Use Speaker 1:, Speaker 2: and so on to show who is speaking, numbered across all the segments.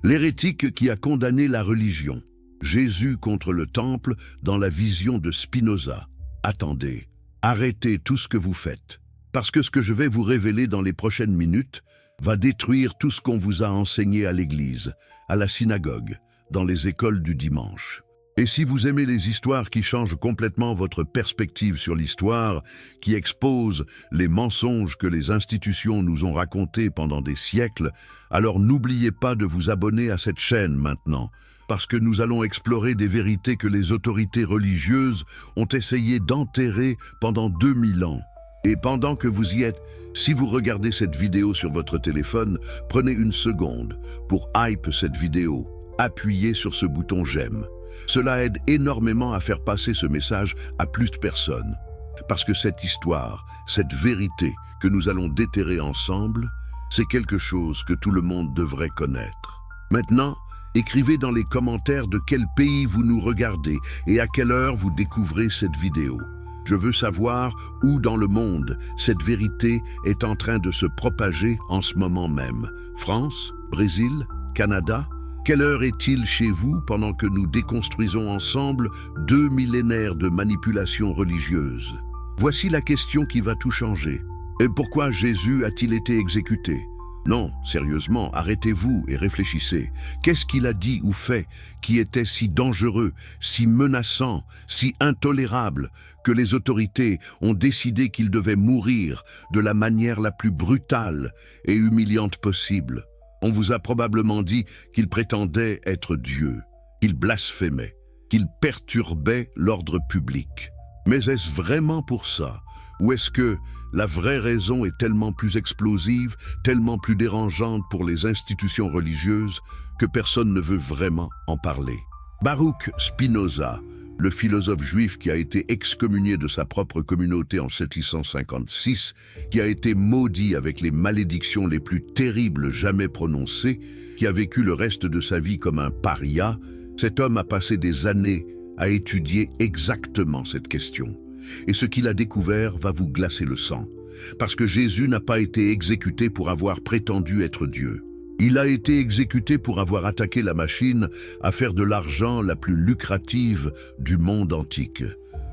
Speaker 1: L'hérétique qui a condamné la religion. Jésus contre le temple dans la vision de Spinoza. Attendez, arrêtez tout ce que vous faites, parce que ce que je vais vous révéler dans les prochaines minutes va détruire tout ce qu'on vous a enseigné à l'église, à la synagogue, dans les écoles du dimanche. Et si vous aimez les histoires qui changent complètement votre perspective sur l'histoire, qui exposent les mensonges que les institutions nous ont racontés pendant des siècles, alors n'oubliez pas de vous abonner à cette chaîne maintenant, parce que nous allons explorer des vérités que les autorités religieuses ont essayé d'enterrer pendant 2000 ans. Et pendant que vous y êtes, si vous regardez cette vidéo sur votre téléphone, prenez une seconde pour hype cette vidéo. Appuyez sur ce bouton j'aime. Cela aide énormément à faire passer ce message à plus de personnes. Parce que cette histoire, cette vérité que nous allons déterrer ensemble, c'est quelque chose que tout le monde devrait connaître. Maintenant, écrivez dans les commentaires de quel pays vous nous regardez et à quelle heure vous découvrez cette vidéo. Je veux savoir où dans le monde cette vérité est en train de se propager en ce moment même. France, Brésil, Canada? Quelle heure est-il chez vous pendant que nous déconstruisons ensemble 2 millénaires de manipulation religieuse? Voici la question qui va tout changer. Et pourquoi Jésus a-t-il été exécuté? Non, sérieusement, arrêtez-vous et réfléchissez. Qu'est-ce qu'il a dit ou fait qui était si dangereux, si menaçant, si intolérable que les autorités ont décidé qu'il devait mourir de la manière la plus brutale et humiliante possible? On vous a probablement dit qu'il prétendait être Dieu, qu'il blasphémait, qu'il perturbait l'ordre public. Mais est-ce vraiment pour ça? Ou est-ce que la vraie raison est tellement plus explosive, tellement plus dérangeante pour les institutions religieuses que personne ne veut vraiment en parler? Baruch Spinoza, le philosophe juif qui a été excommunié de sa propre communauté en 756, qui a été maudit avec les malédictions les plus terribles jamais prononcées, qui a vécu le reste de sa vie comme un paria, cet homme a passé des années à étudier exactement cette question. Et ce qu'il a découvert va vous glacer le sang, parce que Jésus n'a pas été exécuté pour avoir prétendu être Dieu. Il a été exécuté pour avoir attaqué la machine à faire de l'argent la plus lucrative du monde antique,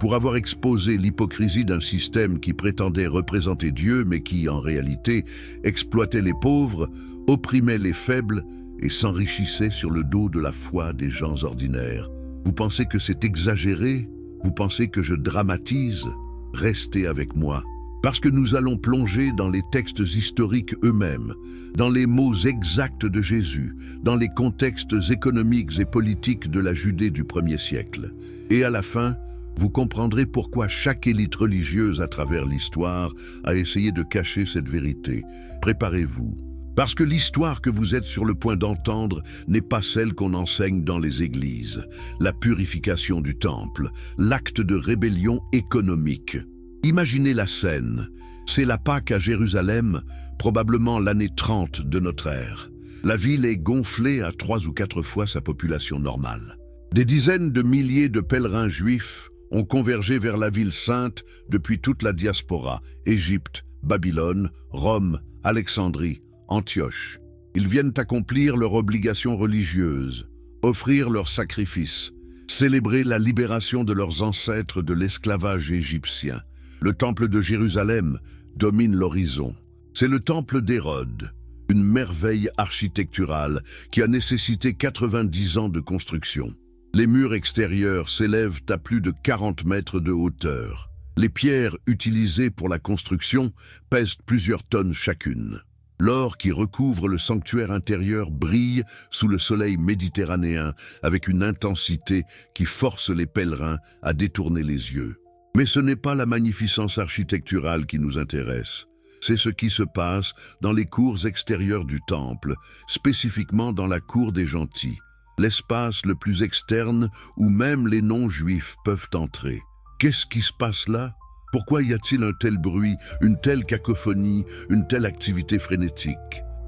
Speaker 1: pour avoir exposé l'hypocrisie d'un système qui prétendait représenter Dieu mais qui, en réalité, exploitait les pauvres, opprimait les faibles et s'enrichissait sur le dos de la foi des gens ordinaires. Vous pensez que c'est exagéré? Vous pensez que je dramatise? Restez avec moi. Parce que nous allons plonger dans les textes historiques eux-mêmes, dans les mots exacts de Jésus, dans les contextes économiques et politiques de la Judée du 1er siècle. Et à la fin, vous comprendrez pourquoi chaque élite religieuse à travers l'histoire a essayé de cacher cette vérité. Préparez-vous. Parce que l'histoire que vous êtes sur le point d'entendre n'est pas celle qu'on enseigne dans les églises. La purification du temple, l'acte de rébellion économique. Imaginez la scène. C'est la Pâque à Jérusalem, probablement l'année 30 de notre ère. La ville est gonflée à 3 ou 4 fois sa population normale. Des dizaines de milliers de pèlerins juifs ont convergé vers la ville sainte depuis toute la diaspora, Égypte, Babylone, Rome, Alexandrie, Antioche. Ils viennent accomplir leur obligation religieuse, offrir leurs sacrifices, célébrer la libération de leurs ancêtres de l'esclavage égyptien. Le temple de Jérusalem domine l'horizon. C'est le temple d'Hérode, une merveille architecturale qui a nécessité 90 ans de construction. Les murs extérieurs s'élèvent à plus de 40 mètres de hauteur. Les pierres utilisées pour la construction pèsent plusieurs tonnes chacune. L'or qui recouvre le sanctuaire intérieur brille sous le soleil méditerranéen avec une intensité qui force les pèlerins à détourner les yeux. Mais ce n'est pas la magnificence architecturale qui nous intéresse. C'est ce qui se passe dans les cours extérieures du temple, spécifiquement dans la cour des gentils, l'espace le plus externe où même les non-juifs peuvent entrer. Qu'est-ce qui se passe là? Pourquoi y a-t-il un tel bruit, une telle cacophonie, une telle activité frénétique?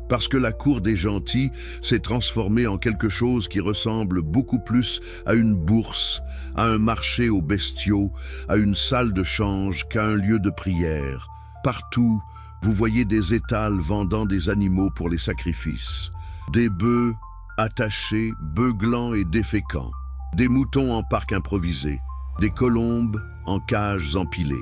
Speaker 1: Parce que la cour des gentils s'est transformée en quelque chose qui ressemble beaucoup plus à une bourse, à un marché aux bestiaux, à une salle de change qu'à un lieu de prière. Partout, vous voyez des étals vendant des animaux pour les sacrifices. Des bœufs, attachés, beuglants et déféquants, des moutons en parc improvisé, des colombes en cages empilées,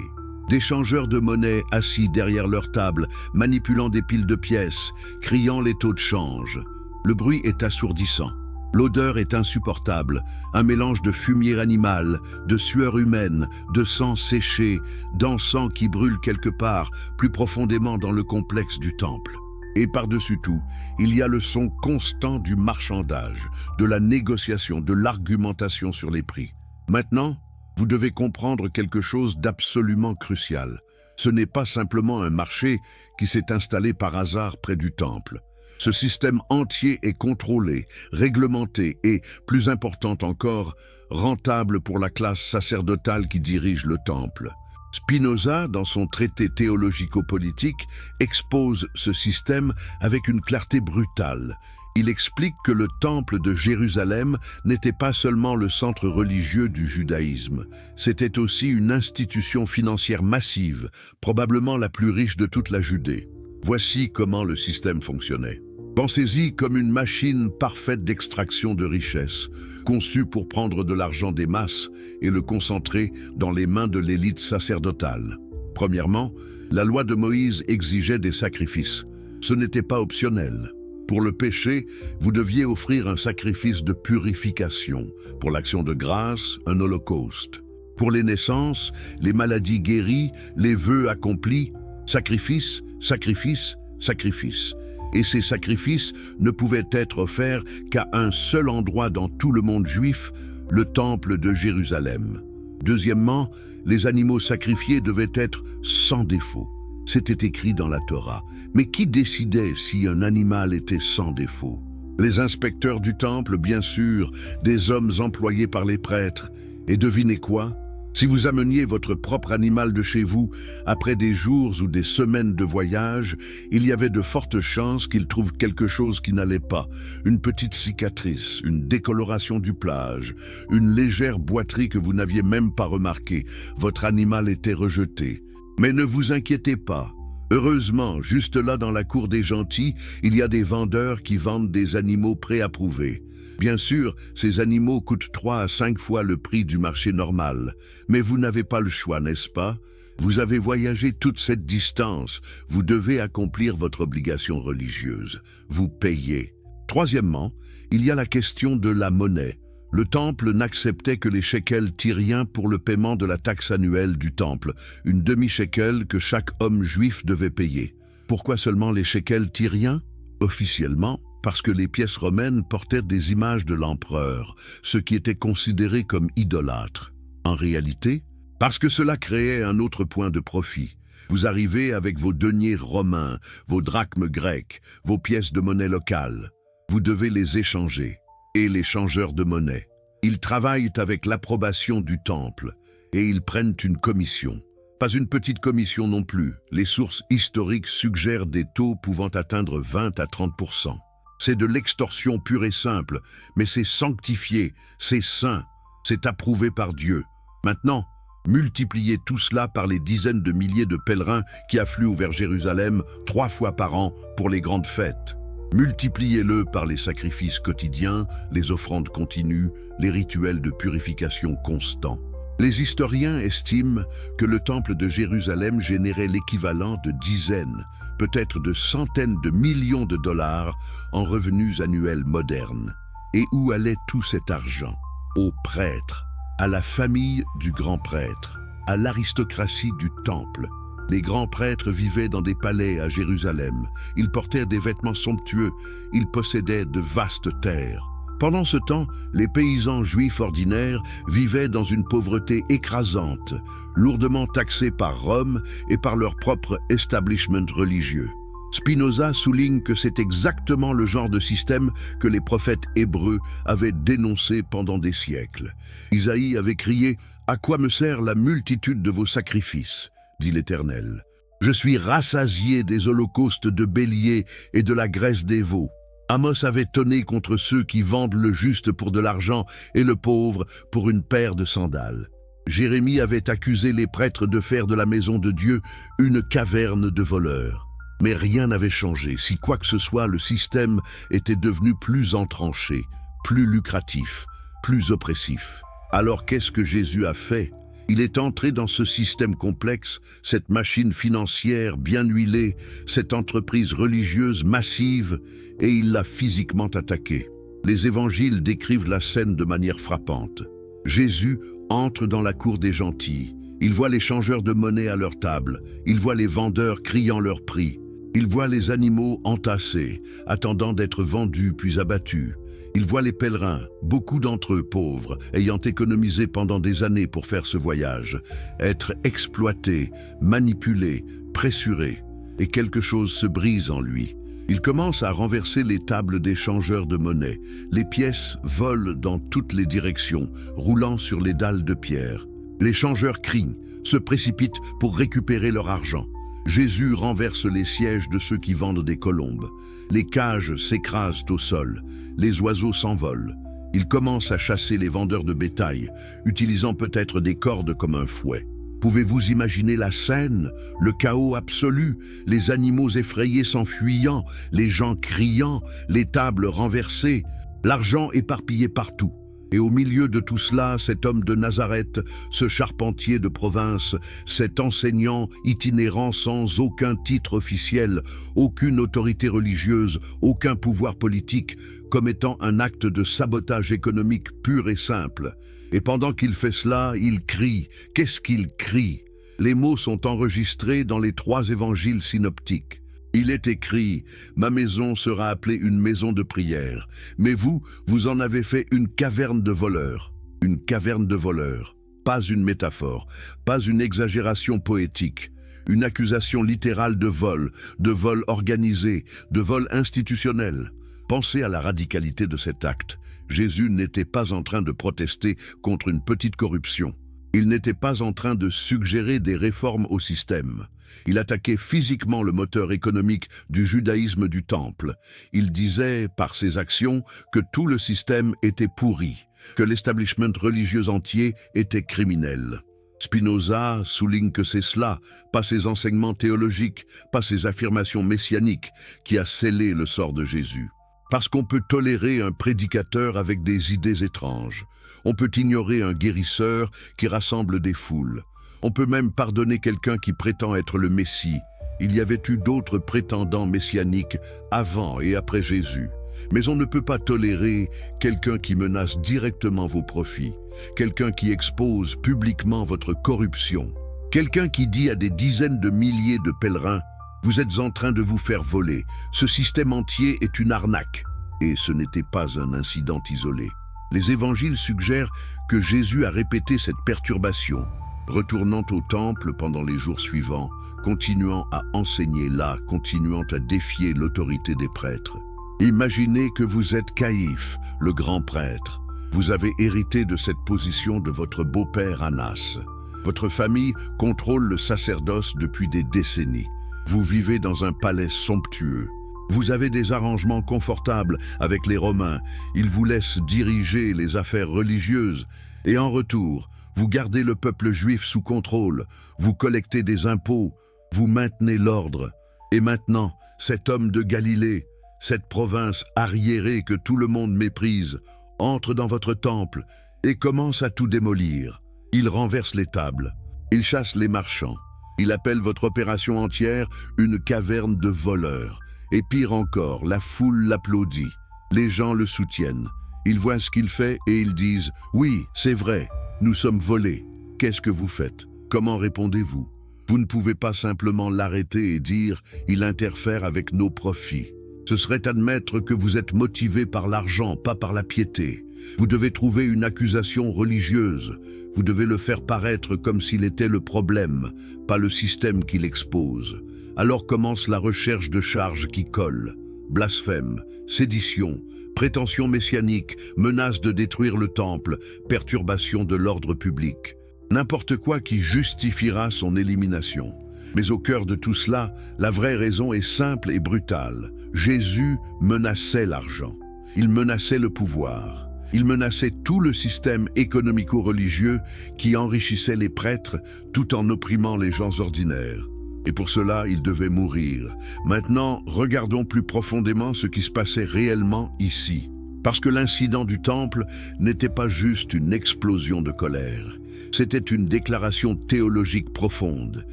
Speaker 1: des changeurs de monnaie assis derrière leur table, manipulant des piles de pièces, criant les taux de change. Le bruit est assourdissant. L'odeur est insupportable, un mélange de fumier animal, de sueur humaine, de sang séché, d'encens qui brûle quelque part, plus profondément dans le complexe du temple. Et par-dessus tout, il y a le son constant du marchandage, de la négociation, de l'argumentation sur les prix. Maintenant, vous devez comprendre quelque chose d'absolument crucial. Ce n'est pas simplement un marché qui s'est installé par hasard près du temple. Ce système entier est contrôlé, réglementé et, plus important encore, rentable pour la classe sacerdotale qui dirige le temple. Spinoza, dans son traité théologico-politique, expose ce système avec une clarté brutale. Il explique que le temple de Jérusalem n'était pas seulement le centre religieux du judaïsme, c'était aussi une institution financière massive, probablement la plus riche de toute la Judée. Voici comment le système fonctionnait. Pensez-y comme une machine parfaite d'extraction de richesses, conçue pour prendre de l'argent des masses et le concentrer dans les mains de l'élite sacerdotale. Premièrement, la loi de Moïse exigeait des sacrifices. Ce n'était pas optionnel. Pour le péché, vous deviez offrir un sacrifice de purification. Pour l'action de grâce, un holocauste. Pour les naissances, les maladies guéries, les vœux accomplis, sacrifice, sacrifice, sacrifice. Et ces sacrifices ne pouvaient être offerts qu'à un seul endroit dans tout le monde juif, le temple de Jérusalem. Deuxièmement, les animaux sacrifiés devaient être sans défaut. C'était écrit dans la Torah. Mais qui décidait si un animal était sans défaut? Les inspecteurs du temple, bien sûr, des hommes employés par les prêtres. Et devinez quoi? Si vous ameniez votre propre animal de chez vous, après des jours ou des semaines de voyage, il y avait de fortes chances qu'il trouve quelque chose qui n'allait pas. Une petite cicatrice, une décoloration du plage, une légère boiterie que vous n'aviez même pas remarquée. Votre animal était rejeté. Mais ne vous inquiétez pas. Heureusement, juste là dans la cour des gentils, il y a des vendeurs qui vendent des animaux préapprouvés. Bien sûr, ces animaux coûtent 3 à 5 fois le prix du marché normal. Mais vous n'avez pas le choix, n'est-ce pas? Vous avez voyagé toute cette distance. Vous devez accomplir votre obligation religieuse. Vous payez. Troisièmement, il y a la question de la monnaie. Le temple n'acceptait que les shekels tyriens pour le paiement de la taxe annuelle du temple, une demi-shekel que chaque homme juif devait payer. Pourquoi seulement les shekels tyriens? Officiellement, parce que les pièces romaines portaient des images de l'empereur, ce qui était considéré comme idolâtre. En réalité, parce que cela créait un autre point de profit. Vous arrivez avec vos deniers romains, vos drachmes grecs, vos pièces de monnaie locale. Vous devez les échanger. Et les changeurs de monnaie. Ils travaillent avec l'approbation du temple et ils prennent une commission. Pas une petite commission non plus. Les sources historiques suggèrent des taux pouvant atteindre 20 à 30%. C'est de l'extorsion pure et simple, mais c'est sanctifié, c'est saint, c'est approuvé par Dieu. Maintenant, multipliez tout cela par les dizaines de milliers de pèlerins qui affluent vers Jérusalem 3 fois par an pour les grandes fêtes. Multipliez-le par les sacrifices quotidiens, les offrandes continues, les rituels de purification constants. Les historiens estiment que le temple de Jérusalem générait l'équivalent de dizaines, peut-être de centaines de millions de dollars en revenus annuels modernes. Et où allait tout cet argent? Aux prêtres, à la famille du grand prêtre, à l'aristocratie du temple. Les grands prêtres vivaient dans des palais à Jérusalem. Ils portaient des vêtements somptueux. Ils possédaient de vastes terres. Pendant ce temps, les paysans juifs ordinaires vivaient dans une pauvreté écrasante, lourdement taxés par Rome et par leur propre establishment religieux. Spinoza souligne que c'est exactement le genre de système que les prophètes hébreux avaient dénoncé pendant des siècles. Isaïe avait crié « À quoi me sert la multitude de vos sacrifices ?» dit l'Éternel. Je suis rassasié des holocaustes de béliers et de la graisse des veaux. Amos avait tonné contre ceux qui vendent le juste pour de l'argent et le pauvre pour une paire de sandales. Jérémie avait accusé les prêtres de faire de la maison de Dieu une caverne de voleurs. Mais rien n'avait changé. Si quoi que ce soit, le système était devenu plus entranché, plus lucratif, plus oppressif. Alors qu'est-ce que Jésus a fait? Il est entré dans ce système complexe, cette machine financière bien huilée, cette entreprise religieuse massive, et il l'a physiquement attaquée. Les évangiles décrivent la scène de manière frappante. Jésus entre dans la cour des gentils. Il voit les changeurs de monnaie à leur table. Il voit les vendeurs criant leur prix. Il voit les animaux entassés, attendant d'être vendus puis abattus. Il voit les pèlerins, beaucoup d'entre eux pauvres, ayant économisé pendant des années pour faire ce voyage, être exploités, manipulés, pressurés. Et quelque chose se brise en lui. Il commence à renverser les tables des changeurs de monnaie. Les pièces volent dans toutes les directions, roulant sur les dalles de pierre. Les changeurs crient, se précipitent pour récupérer leur argent. Jésus renverse les sièges de ceux qui vendent des colombes. Les cages s'écrasent au sol. Les oiseaux s'envolent. Il commence à chasser les vendeurs de bétail, utilisant peut-être des cordes comme un fouet. Pouvez-vous imaginer la scène, le chaos absolu, les animaux effrayés s'enfuyant, les gens criant, les tables renversées, l'argent éparpillé partout. Et au milieu de tout cela, cet homme de Nazareth, ce charpentier de province, cet enseignant itinérant sans aucun titre officiel, aucune autorité religieuse, aucun pouvoir politique, commettant un acte de sabotage économique pur et simple. Et pendant qu'il fait cela, il crie. Qu'est-ce qu'il crie? Les mots sont enregistrés dans les 3 évangiles synoptiques. Il est écrit « Ma maison sera appelée une maison de prière, mais vous en avez fait une caverne de voleurs. » Une caverne de voleurs, pas une métaphore, pas une exagération poétique, une accusation littérale de vol organisé, de vol institutionnel. Pensez à la radicalité de cet acte. Jésus n'était pas en train de protester contre une petite corruption. Il n'était pas en train de suggérer des réformes au système. Il attaquait physiquement le moteur économique du judaïsme du temple. Il disait, par ses actions, que tout le système était pourri, que l'establishment religieux entier était criminel. Spinoza souligne que c'est cela, pas ses enseignements théologiques, pas ses affirmations messianiques, qui a scellé le sort de Jésus. Parce qu'on peut tolérer un prédicateur avec des idées étranges. On peut ignorer un guérisseur qui rassemble des foules. On peut même pardonner quelqu'un qui prétend être le Messie. Il y avait eu d'autres prétendants messianiques avant et après Jésus. Mais on ne peut pas tolérer quelqu'un qui menace directement vos profits, quelqu'un qui expose publiquement votre corruption, quelqu'un qui dit à des dizaines de milliers de pèlerins « Vous êtes en train de vous faire voler, ce système entier est une arnaque ». Et ce n'était pas un incident isolé. Les évangiles suggèrent que Jésus a répété cette perturbation, retournant au temple pendant les jours suivants, continuant à enseigner là, continuant à défier l'autorité des prêtres. Imaginez que vous êtes Caïphe, le grand prêtre. Vous avez hérité de cette position de votre beau-père Annas. Votre famille contrôle le sacerdoce depuis des décennies. Vous vivez dans un palais somptueux. Vous avez des arrangements confortables avec les Romains. Ils vous laissent diriger les affaires religieuses. Et en retour, vous gardez le peuple juif sous contrôle. Vous collectez des impôts. Vous maintenez l'ordre. Et maintenant, cet homme de Galilée, cette province arriérée que tout le monde méprise, entre dans votre temple et commence à tout démolir. Il renverse les tables. Il chasse les marchands. Il appelle votre opération entière une caverne de voleurs. Et pire encore, la foule l'applaudit. Les gens le soutiennent. Ils voient ce qu'il fait et ils disent « Oui, c'est vrai, nous sommes volés. Qu'est-ce que vous faites? Comment répondez-vous? Vous ne pouvez pas simplement l'arrêter et dire « Il interfère avec nos profits ». Ce serait admettre que vous êtes motivé par l'argent, pas par la piété. Vous devez trouver une accusation religieuse. Vous devez le faire paraître comme s'il était le problème, pas le système qui l'expose. Alors commence la recherche de charges qui collent. Blasphème, sédition, prétention messianique, menace de détruire le temple, perturbation de l'ordre public. N'importe quoi qui justifiera son élimination. Mais au cœur de tout cela, la vraie raison est simple et brutale. Jésus menaçait l'argent. Il menaçait le pouvoir. Il menaçait tout le système économico-religieux qui enrichissait les prêtres tout en opprimant les gens ordinaires. Et pour cela, il devait mourir. Maintenant, regardons plus profondément ce qui se passait réellement ici. Parce que l'incident du temple n'était pas juste une explosion de colère. C'était une déclaration théologique profonde.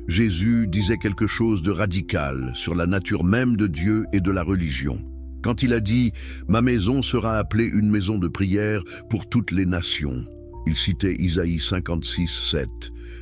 Speaker 1: Jésus disait quelque chose de radical sur la nature même de Dieu et de la religion. Quand il a dit « Ma maison sera appelée une maison de prière pour toutes les nations », il citait Isaïe 56, 7.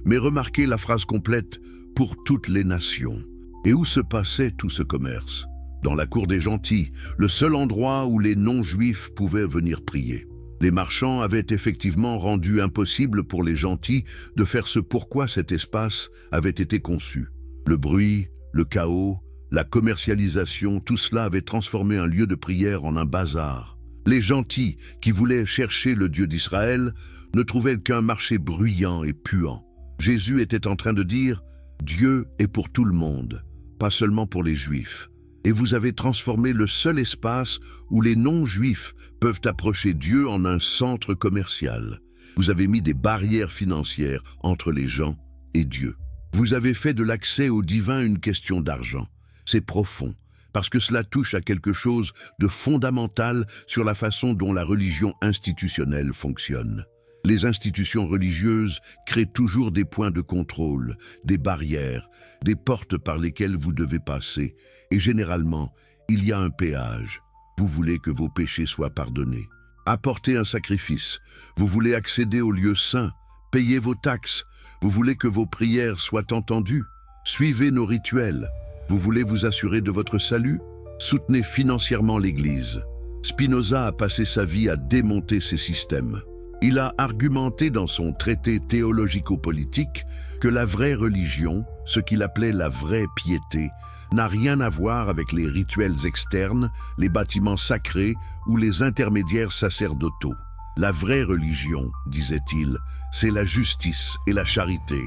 Speaker 1: Mais remarquez la phrase complète « pour toutes les nations ». Et où se passait tout ce commerce? Dans la cour des gentils, le seul endroit où les non-juifs pouvaient venir prier. Les marchands avaient effectivement rendu impossible pour les gentils de faire ce pourquoi cet espace avait été conçu. Le bruit, le chaos, la commercialisation, tout cela avait transformé un lieu de prière en un bazar. Les gentils, qui voulaient chercher le Dieu d'Israël, ne trouvaient qu'un marché bruyant et puant. Jésus était en train de dire « Dieu est pour tout le monde, pas seulement pour les Juifs. Et vous avez transformé le seul espace où les non-juifs peuvent approcher Dieu en un centre commercial. Vous avez mis des barrières financières entre les gens et Dieu. Vous avez fait de l'accès au divin une question d'argent. C'est profond, parce que cela touche à quelque chose de fondamental sur la façon dont la religion institutionnelle fonctionne. Les institutions religieuses créent toujours des points de contrôle, des barrières, des portes par lesquelles vous devez passer. Et généralement, il y a un péage. Vous voulez que vos péchés soient pardonnés. Apportez un sacrifice. Vous voulez accéder au lieu saint. Payez vos taxes. Vous voulez que vos prières soient entendues. Suivez nos rituels. Vous voulez vous assurer de votre salut? Soutenez financièrement l'Église. Spinoza a passé sa vie à démonter ces systèmes. Il a argumenté dans son traité théologico-politique que la vraie religion, ce qu'il appelait la vraie piété, n'a rien à voir avec les rituels externes, les bâtiments sacrés ou les intermédiaires sacerdotaux. La vraie religion, disait-il, c'est la justice et la charité.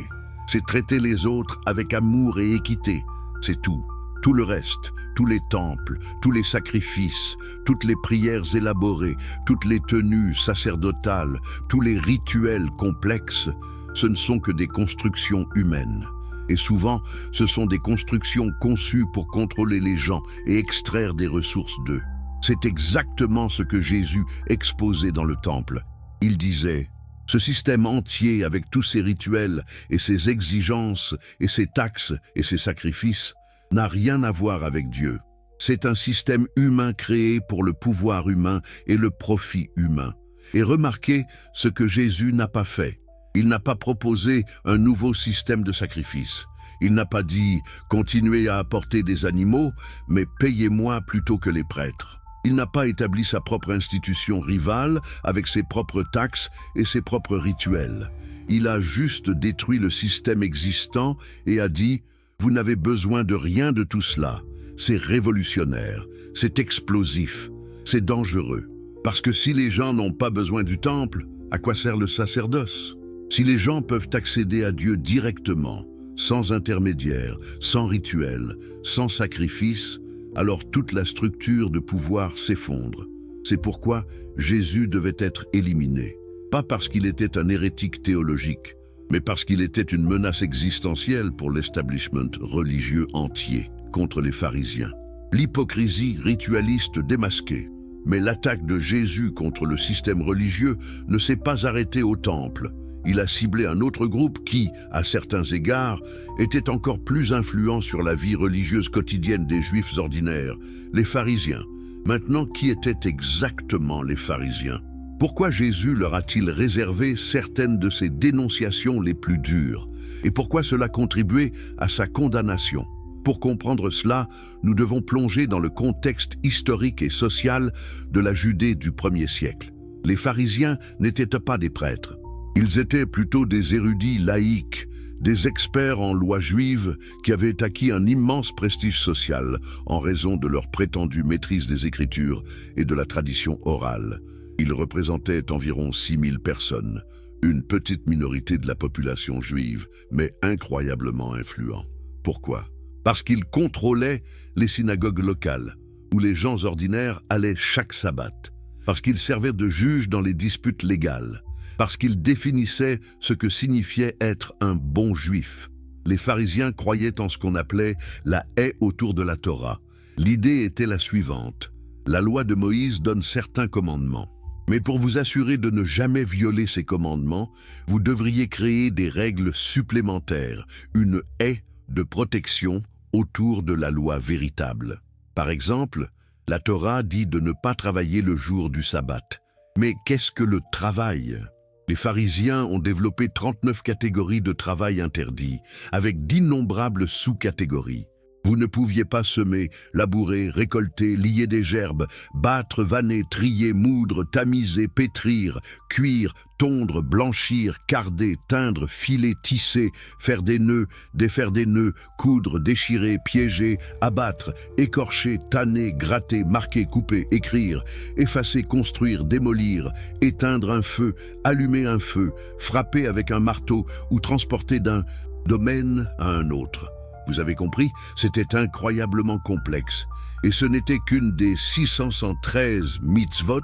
Speaker 1: C'est traiter les autres avec amour et équité. C'est tout. Tout le reste, tous les temples, tous les sacrifices, toutes les prières élaborées, toutes les tenues sacerdotales, tous les rituels complexes, ce ne sont que des constructions humaines. Et souvent, ce sont des constructions conçues pour contrôler les gens et extraire des ressources d'eux. C'est exactement ce que Jésus exposait dans le temple. Il disait « Ce système entier avec tous ses rituels et ses exigences et ses taxes et ses sacrifices n'a rien à voir avec Dieu. C'est un système humain créé pour le pouvoir humain et le profit humain. Et remarquez ce que Jésus n'a pas fait. Il n'a pas proposé un nouveau système de sacrifice. Il n'a pas dit « continuez à apporter des animaux, mais payez-moi plutôt que les prêtres ». Il n'a pas établi sa propre institution rivale avec ses propres taxes et ses propres rituels. Il a juste détruit le système existant et a dit « Vous n'avez besoin de rien de tout cela. C'est révolutionnaire, c'est explosif, c'est dangereux. Parce que si les gens n'ont pas besoin du temple, à quoi sert le sacerdoce? Si les gens peuvent accéder à Dieu directement, sans intermédiaire, sans rituel, sans sacrifice, alors toute la structure de pouvoir s'effondre. C'est pourquoi Jésus devait être éliminé. Pas parce qu'il était un hérétique théologique, mais parce qu'il était une menace existentielle pour l'establishment religieux entier contre les pharisiens. L'hypocrisie ritualiste démasquée. Mais l'attaque de Jésus contre le système religieux ne s'est pas arrêtée au temple. Il a ciblé un autre groupe qui, à certains égards, était encore plus influent sur la vie religieuse quotidienne des Juifs ordinaires, les pharisiens. Maintenant, qui étaient exactement les pharisiens? Pourquoi Jésus leur a-t-il réservé certaines de ses dénonciations les plus dures? Et pourquoi cela contribuait à sa condamnation? Pour comprendre cela, nous devons plonger dans le contexte historique et social de la Judée du 1er siècle. Les pharisiens n'étaient pas des prêtres. Ils étaient plutôt des érudits laïcs, des experts en loi juive qui avaient acquis un immense prestige social en raison de leur prétendue maîtrise des Écritures et de la tradition orale. Ils représentaient environ 6000 personnes, une petite minorité de la population juive, mais incroyablement influents. Pourquoi? Parce qu'ils contrôlaient les synagogues locales, où les gens ordinaires allaient chaque sabbat, parce qu'ils servaient de juges dans les disputes légales, parce qu'ils définissaient ce que signifiait être un bon juif. Les pharisiens croyaient en ce qu'on appelait la haie autour de la Torah. L'idée était la suivante. La loi de Moïse donne certains commandements. Mais pour vous assurer de ne jamais violer ces commandements, vous devriez créer des règles supplémentaires, une haie de protection autour de la loi véritable. Par exemple, la Torah dit de ne pas travailler le jour du sabbat. Mais qu'est-ce que le travail ? Les pharisiens ont développé 39 catégories de travail interdits, avec d'innombrables sous-catégories. Vous ne pouviez pas semer, labourer, récolter, lier des gerbes, battre, vanner, trier, moudre, tamiser, pétrir, cuire, tondre, blanchir, carder, teindre, filer, tisser, faire des nœuds, défaire des nœuds, coudre, déchirer, piéger, abattre, écorcher, tanner, gratter, marquer, couper, écrire, effacer, construire, démolir, éteindre un feu, allumer un feu, frapper avec un marteau ou transporter d'un domaine à un autre. Vous avez compris, c'était incroyablement complexe. Et ce n'était qu'une des 613 mitzvot,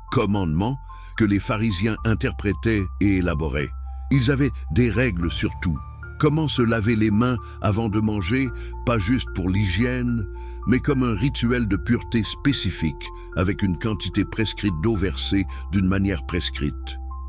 Speaker 1: commandements, que les pharisiens interprétaient et élaboraient. Ils avaient des règles sur tout. Comment se laver les mains avant de manger, pas juste pour l'hygiène, mais comme un rituel de pureté spécifique, avec une quantité prescrite d'eau versée d'une manière prescrite.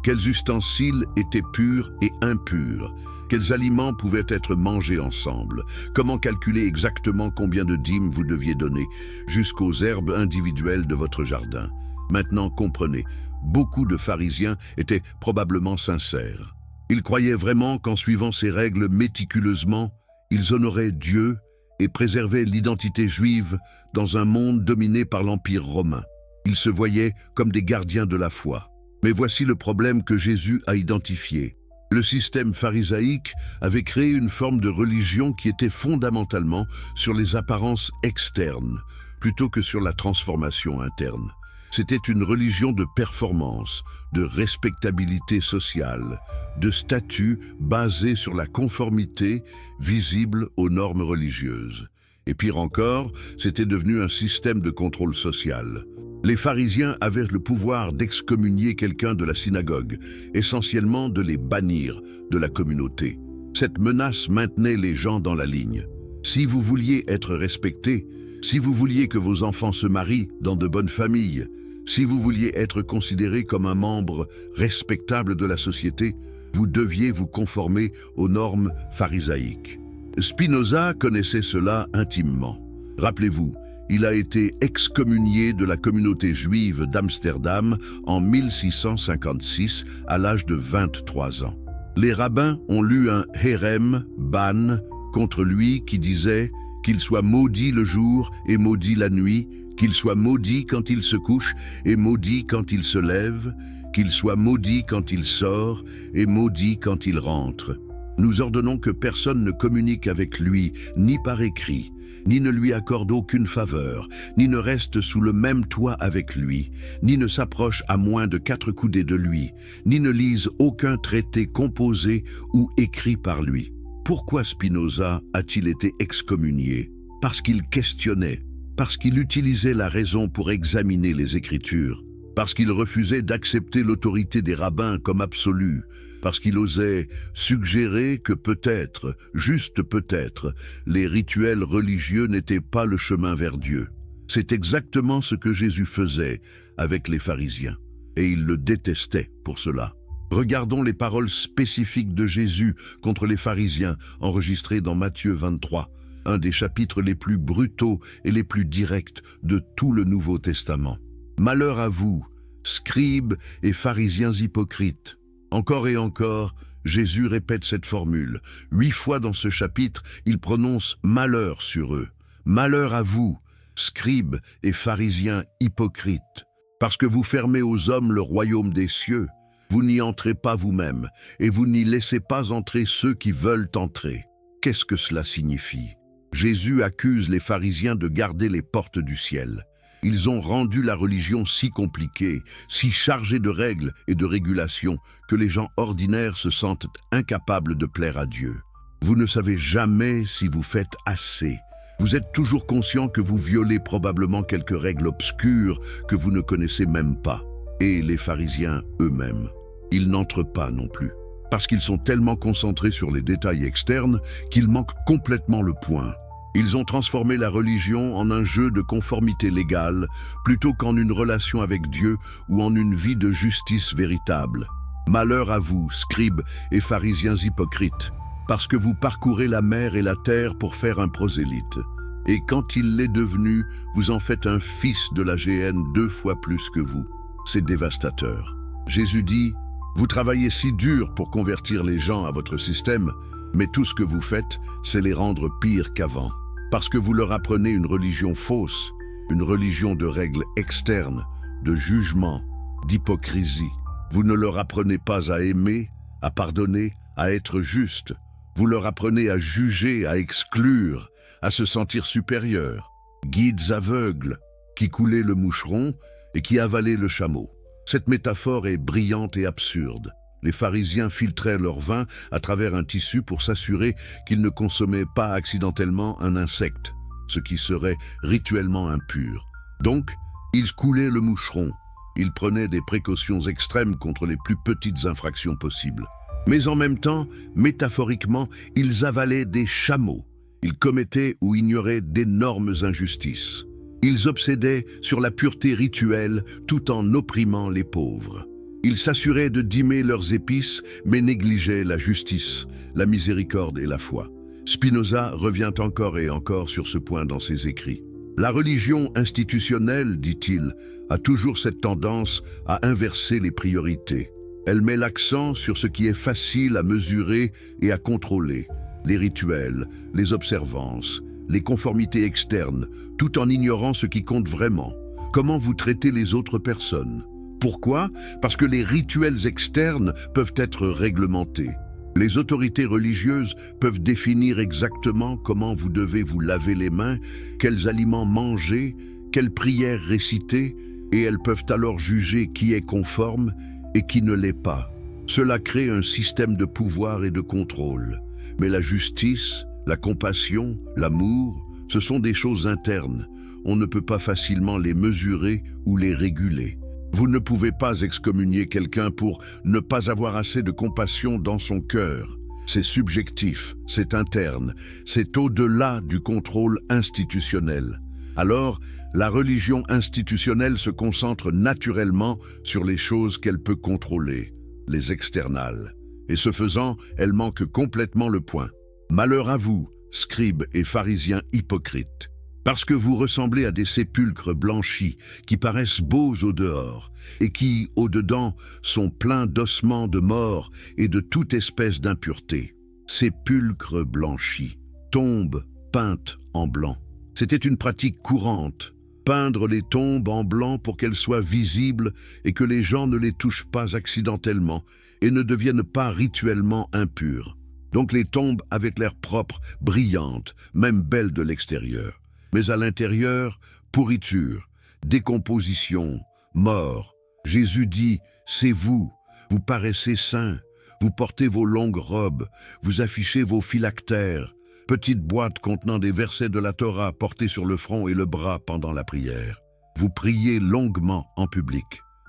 Speaker 1: Quels ustensiles étaient purs et impurs? Quels aliments pouvaient être mangés ensemble? Comment calculer exactement combien de dîmes vous deviez donner, jusqu'aux herbes individuelles de votre jardin? Maintenant, comprenez, beaucoup de pharisiens étaient probablement sincères. Ils croyaient vraiment qu'en suivant ces règles méticuleusement, ils honoraient Dieu et préservaient l'identité juive dans un monde dominé par l'Empire romain. Ils se voyaient comme des gardiens de la foi. Mais voici le problème que Jésus a identifié. Le système pharisaïque avait créé une forme de religion qui était fondamentalement sur les apparences externes, plutôt que sur la transformation interne. C'était une religion de performance, de respectabilité sociale, de statut basé sur la conformité visible aux normes religieuses. Et pire encore, c'était devenu un système de contrôle social. Les pharisiens avaient le pouvoir d'excommunier quelqu'un de la synagogue, essentiellement de les bannir de la communauté. Cette menace maintenait les gens dans la ligne. Si vous vouliez être respecté, si vous vouliez que vos enfants se marient dans de bonnes familles, si vous vouliez être considéré comme un membre respectable de la société, vous deviez vous conformer aux normes pharisaïques. Spinoza connaissait cela intimement. Rappelez-vous, il a été excommunié de la communauté juive d'Amsterdam en 1656 à l'âge de 23 ans. Les rabbins ont lu un hérem, ban, contre lui qui disait qu'il soit maudit le jour et maudit la nuit, qu'il soit maudit quand il se couche et maudit quand il se lève, qu'il soit maudit quand il sort et maudit quand il rentre. Nous ordonnons que personne ne communique avec lui, ni par écrit, ni ne lui accorde aucune faveur, ni ne reste sous le même toit avec lui, ni ne s'approche à moins de 4 coudées de lui, ni ne lise aucun traité composé ou écrit par lui. Pourquoi Spinoza a-t-il été excommunié? Parce qu'il questionnait, parce qu'il utilisait la raison pour examiner les Écritures, parce qu'il refusait d'accepter l'autorité des rabbins comme absolue, parce qu'il osait suggérer que peut-être, juste peut-être, les rituels religieux n'étaient pas le chemin vers Dieu. C'est exactement ce que Jésus faisait avec les pharisiens, et il le détestait pour cela. Regardons les paroles spécifiques de Jésus contre les pharisiens enregistrées dans Matthieu 23, un des chapitres les plus brutaux et les plus directs de tout le Nouveau Testament. Malheur à vous, scribes et pharisiens hypocrites. Encore et encore, Jésus répète cette formule. 8 fois dans ce chapitre, il prononce « malheur » sur eux. Malheur à vous, scribes et pharisiens hypocrites, parce que vous fermez aux hommes le royaume des cieux. Vous n'y entrez pas vous-même, et vous n'y laissez pas entrer ceux qui veulent entrer. Qu'est-ce que cela signifie? Jésus accuse les pharisiens de garder les portes du ciel. Ils ont rendu la religion si compliquée, si chargée de règles et de régulations, que les gens ordinaires se sentent incapables de plaire à Dieu. Vous ne savez jamais si vous faites assez. Vous êtes toujours conscient que vous violez probablement quelques règles obscures que vous ne connaissez même pas. Et les pharisiens eux-mêmes, ils n'entrent pas non plus. parce qu'ils sont tellement concentrés sur les détails externes qu'ils manquent complètement le point. Ils ont transformé la religion en un jeu de conformité légale plutôt qu'en une relation avec Dieu ou en une vie de justice véritable. Malheur à vous, scribes et pharisiens hypocrites, parce que vous parcourez la mer et la terre pour faire un prosélyte. Et quand il l'est devenu, vous en faites un fils de la géhenne 2 fois plus que vous. C'est dévastateur. Jésus dit, vous travaillez si dur pour convertir les gens à votre système, mais tout ce que vous faites, c'est les rendre pires qu'avant. Parce que vous leur apprenez une religion fausse, une religion de règles externes, de jugement, d'hypocrisie. Vous ne leur apprenez pas à aimer, à pardonner, à être juste. Vous leur apprenez à juger, à exclure, à se sentir supérieurs. Guides aveugles, qui coulaient le moucheron et qui avalaient le chameau. Cette métaphore est brillante et absurde. Les pharisiens filtraient leur vin à travers un tissu pour s'assurer qu'ils ne consommaient pas accidentellement un insecte, ce qui serait rituellement impur. Donc, ils coulaient le moucheron. Ils prenaient des précautions extrêmes contre les plus petites infractions possibles. Mais en même temps, métaphoriquement, ils avalaient des chameaux. Ils commettaient ou ignoraient d'énormes injustices. Ils obsédaient sur la pureté rituelle tout en opprimant les pauvres. Ils s'assuraient de dîmer leurs épices, mais négligeaient la justice, la miséricorde et la foi. Spinoza revient encore et encore sur ce point dans ses écrits. La religion institutionnelle, dit-il, a toujours cette tendance à inverser les priorités. Elle met l'accent sur ce qui est facile à mesurer et à contrôler, les rituels, les observances, les conformités externes, tout en ignorant ce qui compte vraiment. Comment vous traitez les autres personnes? Pourquoi? Parce que les rituels externes peuvent être réglementés. Les autorités religieuses peuvent définir exactement comment vous devez vous laver les mains, quels aliments manger, quelles prières réciter, et elles peuvent alors juger qui est conforme et qui ne l'est pas. Cela crée un système de pouvoir et de contrôle. Mais la justice, la compassion, l'amour, ce sont des choses internes. On ne peut pas facilement les mesurer ou les réguler. Vous ne pouvez pas excommunier quelqu'un pour ne pas avoir assez de compassion dans son cœur. C'est subjectif, c'est interne, c'est au-delà du contrôle institutionnel. Alors, la religion institutionnelle se concentre naturellement sur les choses qu'elle peut contrôler, les externales. Et ce faisant, elle manque complètement le point. Malheur à vous, scribes et pharisiens hypocrites, parce que vous ressemblez à des sépulcres blanchis qui paraissent beaux au dehors et qui, au dedans, sont pleins d'ossements de mort et de toute espèce d'impureté. Sépulcres blanchis, tombes peintes en blanc. C'était une pratique courante, peindre les tombes en blanc pour qu'elles soient visibles et que les gens ne les touchent pas accidentellement et ne deviennent pas rituellement impures. Donc les tombes avaient l'air propre, brillantes, même belles de l'extérieur. Mais à l'intérieur, pourriture, décomposition, mort. Jésus dit, c'est vous, vous paraissez saints, vous portez vos longues robes, vous affichez vos phylactères, petites boîtes contenant des versets de la Torah portés sur le front et le bras pendant la prière. Vous priez longuement en public,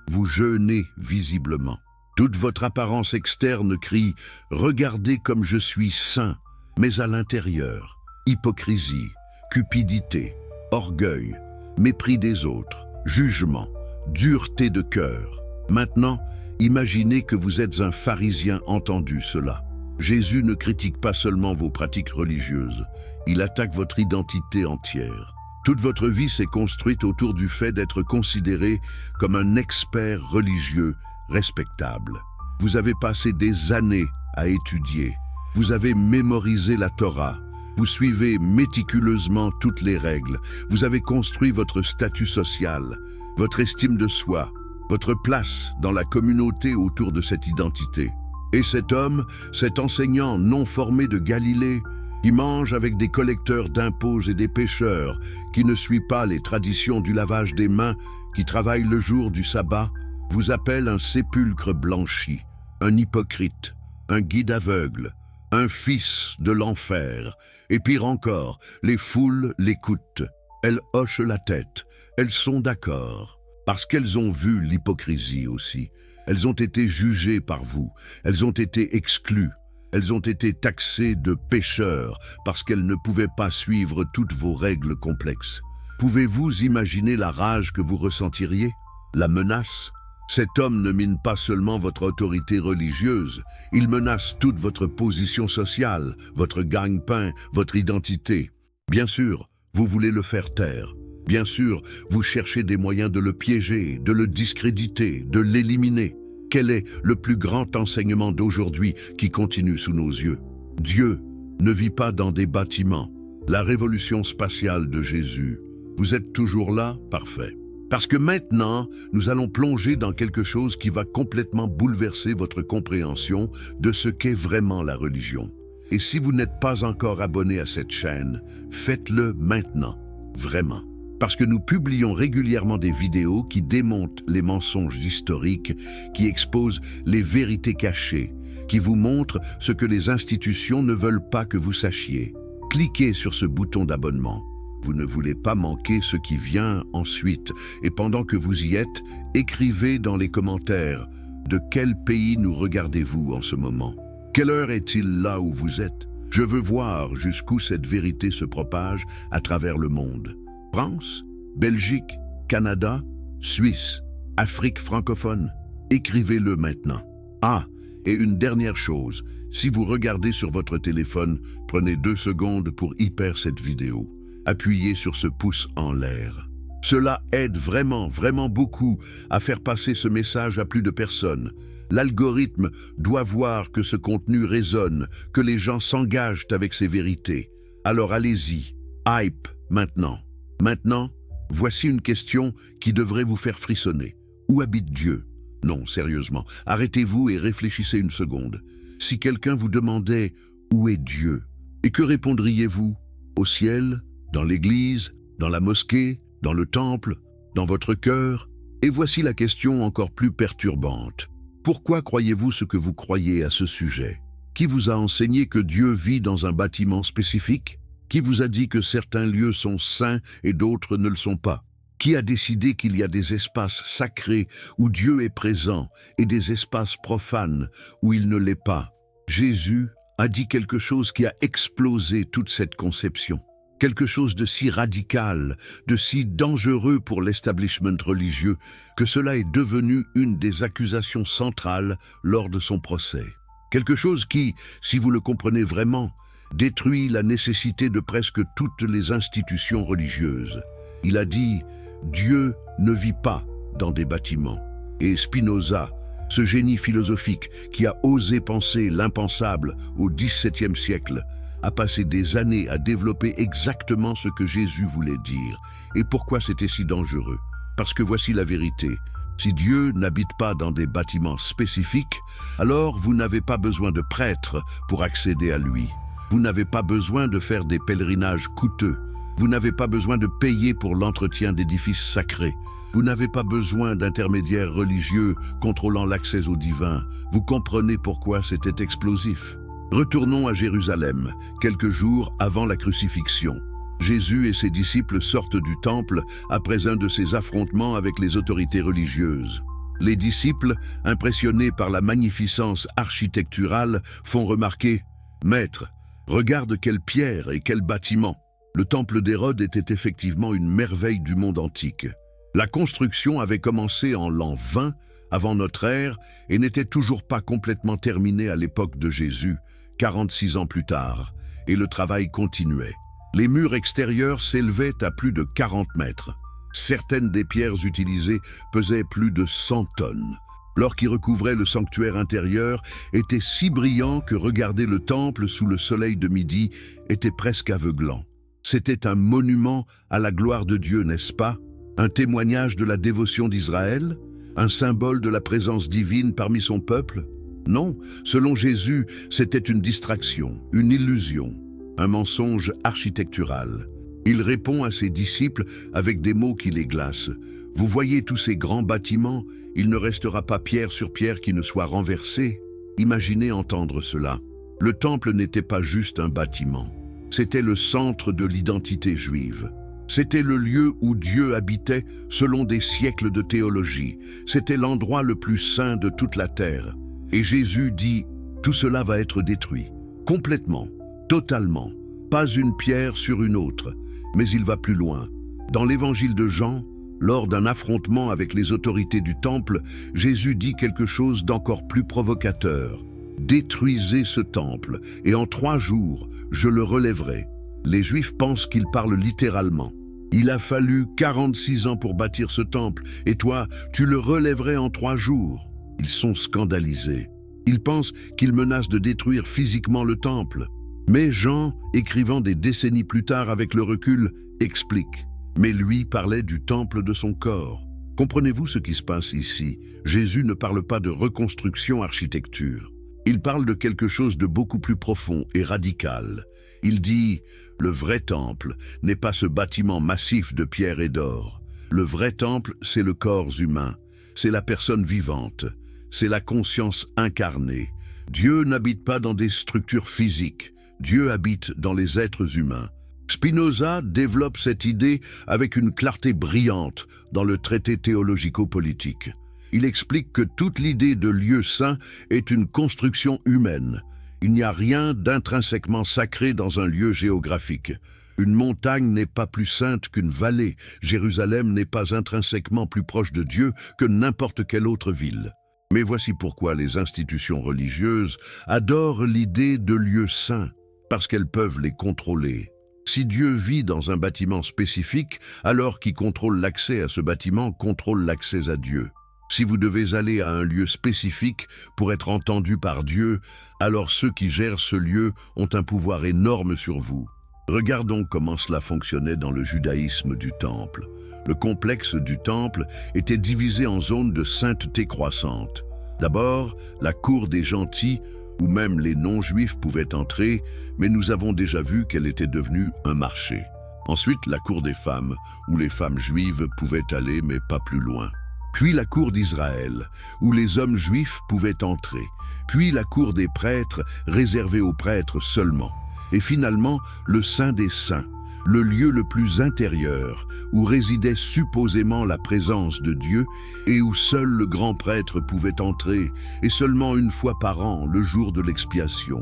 Speaker 1: vous jeûnez visiblement. Toute votre apparence externe crie « Regardez comme je suis saint », mais à l'intérieur, hypocrisie, cupidité, orgueil, mépris des autres, jugement, dureté de cœur. Maintenant, imaginez que vous êtes un pharisien entendu cela. Jésus ne critique pas seulement vos pratiques religieuses, il attaque votre identité entière. Toute votre vie s'est construite autour du fait d'être considéré comme un expert religieux respectable. Vous avez passé des années à étudier, vous avez mémorisé la Torah, vous suivez méticuleusement toutes les règles, vous avez construit votre statut social, votre estime de soi, votre place dans la communauté autour de cette identité. Et cet homme, cet enseignant non formé de Galilée, qui mange avec des collecteurs d'impôts et des pêcheurs, qui ne suit pas les traditions du lavage des mains, qui travaille le jour du sabbat, vous appelle un sépulcre blanchi, un hypocrite, un guide aveugle, un fils de l'enfer. Et pire encore, les foules l'écoutent. Elles hochent la tête, elles sont d'accord. Parce qu'elles ont vu l'hypocrisie aussi. Elles ont été jugées par vous, elles ont été exclues, elles ont été taxées de pécheurs parce qu'elles ne pouvaient pas suivre toutes vos règles complexes. Pouvez-vous imaginer la rage que vous ressentiriez? La menace? Cet homme ne mine pas seulement votre autorité religieuse, il menace toute votre position sociale, votre gagne-pain, votre identité. Bien sûr, vous voulez le faire taire. Bien sûr, vous cherchez des moyens de le piéger, de le discréditer, de l'éliminer. Quel est le plus grand enseignement d'aujourd'hui qui continue sous nos yeux? Dieu ne vit pas dans des bâtiments. La révolution spatiale de Jésus. Vous êtes toujours là? Parfait. Parce que maintenant, nous allons plonger dans quelque chose qui va complètement bouleverser votre compréhension de ce qu'est vraiment la religion. Et si vous n'êtes pas encore abonné à cette chaîne, faites-le maintenant, vraiment. Parce que nous publions régulièrement des vidéos qui démontent les mensonges historiques, qui exposent les vérités cachées, qui vous montrent ce que les institutions ne veulent pas que vous sachiez. Cliquez sur ce bouton d'abonnement. Vous ne voulez pas manquer ce qui vient ensuite. Et pendant que vous y êtes, écrivez dans les commentaires de quel pays nous regardez-vous en ce moment. Quelle heure est-il là où vous êtes? Je veux voir jusqu'où cette vérité se propage à travers le monde. France, Belgique, Canada, Suisse, Afrique francophone. Écrivez-le maintenant. Ah, et une dernière chose, si vous regardez sur votre téléphone, prenez 2 secondes pour hyper cette vidéo. Appuyez sur ce pouce en l'air. Cela aide vraiment beaucoup à faire passer ce message à plus de personnes. L'algorithme doit voir que ce contenu résonne, que les gens s'engagent avec ces vérités. Alors allez-y, hype maintenant. Maintenant, voici une question qui devrait vous faire frissonner. Où habite Dieu? Non, sérieusement, arrêtez-vous et réfléchissez une seconde. Si quelqu'un vous demandait « Où est Dieu ?» Et que répondriez-vous? Au ciel? Dans l'église? Dans la mosquée? Dans le temple? Dans votre cœur? Et voici la question encore plus perturbante. Pourquoi croyez-vous ce que vous croyez à ce sujet? Qui vous a enseigné que Dieu vit dans un bâtiment spécifique? Qui vous a dit que certains lieux sont saints et d'autres ne le sont pas? Qui a décidé qu'il y a des espaces sacrés où Dieu est présent et des espaces profanes où il ne l'est pas? Jésus a dit quelque chose qui a explosé toute cette conception. Quelque chose de si radical, de si dangereux pour l'establishment religieux, que cela est devenu une des accusations centrales lors de son procès. Quelque chose qui, si vous le comprenez vraiment, détruit la nécessité de presque toutes les institutions religieuses. Il a dit « Dieu ne vit pas dans des bâtiments ». Et Spinoza, ce génie philosophique qui a osé penser l'impensable au XVIIe siècle, a passé des années à développer exactement ce que Jésus voulait dire. Et pourquoi c'était si dangereux? Parce que voici la vérité. Si Dieu n'habite pas dans des bâtiments spécifiques, alors vous n'avez pas besoin de prêtres pour accéder à lui. Vous n'avez pas besoin de faire des pèlerinages coûteux. Vous n'avez pas besoin de payer pour l'entretien d'édifices sacrés. Vous n'avez pas besoin d'intermédiaires religieux contrôlant l'accès au divin. Vous comprenez pourquoi c'était explosif. Retournons à Jérusalem, quelques jours avant la crucifixion. Jésus et ses disciples sortent du temple après un de ces affrontements avec les autorités religieuses. Les disciples, impressionnés par la magnificence architecturale, font remarquer « Maître, regarde quelle pierre et quel bâtiment !» Le temple d'Hérode était effectivement une merveille du monde antique. La construction avait commencé en l'an 20 avant notre ère et n'était toujours pas complètement terminée à l'époque de Jésus, 46 ans plus tard, et le travail continuait. Les murs extérieurs s'élevaient à plus de 40 mètres. Certaines des pierres utilisées pesaient plus de 100 tonnes. L'or qui recouvrait le sanctuaire intérieur était si brillant que regarder le temple sous le soleil de midi était presque aveuglant. C'était un monument à la gloire de Dieu, n'est-ce pas? Un témoignage de la dévotion d'Israël? Un symbole de la présence divine parmi son peuple? Non, selon Jésus, c'était une distraction, une illusion, un mensonge architectural. Il répond à ses disciples avec des mots qui les glacent. Vous voyez tous ces grands bâtiments, il ne restera pas pierre sur pierre qui ne soit renversée. Imaginez entendre cela. Le temple n'était pas juste un bâtiment. C'était le centre de l'identité juive. C'était le lieu où Dieu habitait selon des siècles de théologie. C'était l'endroit le plus saint de toute la terre. Et Jésus dit, tout cela va être détruit. Complètement, totalement. Pas une pierre sur une autre. Mais il va plus loin. Dans l'évangile de Jean, lors d'un affrontement avec les autorités du temple, Jésus dit quelque chose d'encore plus provocateur. Détruisez ce temple, et en 3 jours, je le relèverai. Les Juifs pensent qu'il parle littéralement. Il a fallu 46 ans pour bâtir ce temple, et toi, tu le relèverais en 3 jours. Ils sont scandalisés. Ils pensent qu'il menace de détruire physiquement le temple. Mais Jean, écrivant des décennies plus tard avec le recul, explique. Mais lui parlait du temple de son corps. Comprenez-vous ce qui se passe ici? Jésus ne parle pas de reconstruction architecture. Il parle de quelque chose de beaucoup plus profond et radical. Il dit, le vrai temple n'est pas ce bâtiment massif de pierre et d'or. Le vrai temple, c'est le corps humain. C'est la personne vivante. C'est la conscience incarnée. Dieu n'habite pas dans des structures physiques. Dieu habite dans les êtres humains. Spinoza développe cette idée avec une clarté brillante dans le traité théologico-politique. Il explique que toute l'idée de lieu saint est une construction humaine. Il n'y a rien d'intrinsèquement sacré dans un lieu géographique. Une montagne n'est pas plus sainte qu'une vallée. Jérusalem n'est pas intrinsèquement plus proche de Dieu que n'importe quelle autre ville. Mais voici pourquoi les institutions religieuses adorent l'idée de lieu saint, parce qu'elles peuvent les contrôler. Si Dieu vit dans un bâtiment spécifique, alors qui contrôle l'accès à ce bâtiment contrôle l'accès à Dieu. Si vous devez aller à un lieu spécifique pour être entendu par Dieu, alors ceux qui gèrent ce lieu ont un pouvoir énorme sur vous. Regardons comment cela fonctionnait dans le judaïsme du temple. Le complexe du temple était divisé en zones de sainteté croissante. D'abord, la cour des gentils, où même les non-juifs pouvaient entrer, mais nous avons déjà vu qu'elle était devenue un marché. Ensuite, la cour des femmes, où les femmes juives pouvaient aller, mais pas plus loin. Puis la cour d'Israël, où les hommes juifs pouvaient entrer. Puis la cour des prêtres, réservée aux prêtres seulement. Et finalement, le Saint des Saints, le lieu le plus intérieur, où résidait supposément la présence de Dieu et où seul le grand prêtre pouvait entrer, et seulement une fois par an, le jour de l'expiation.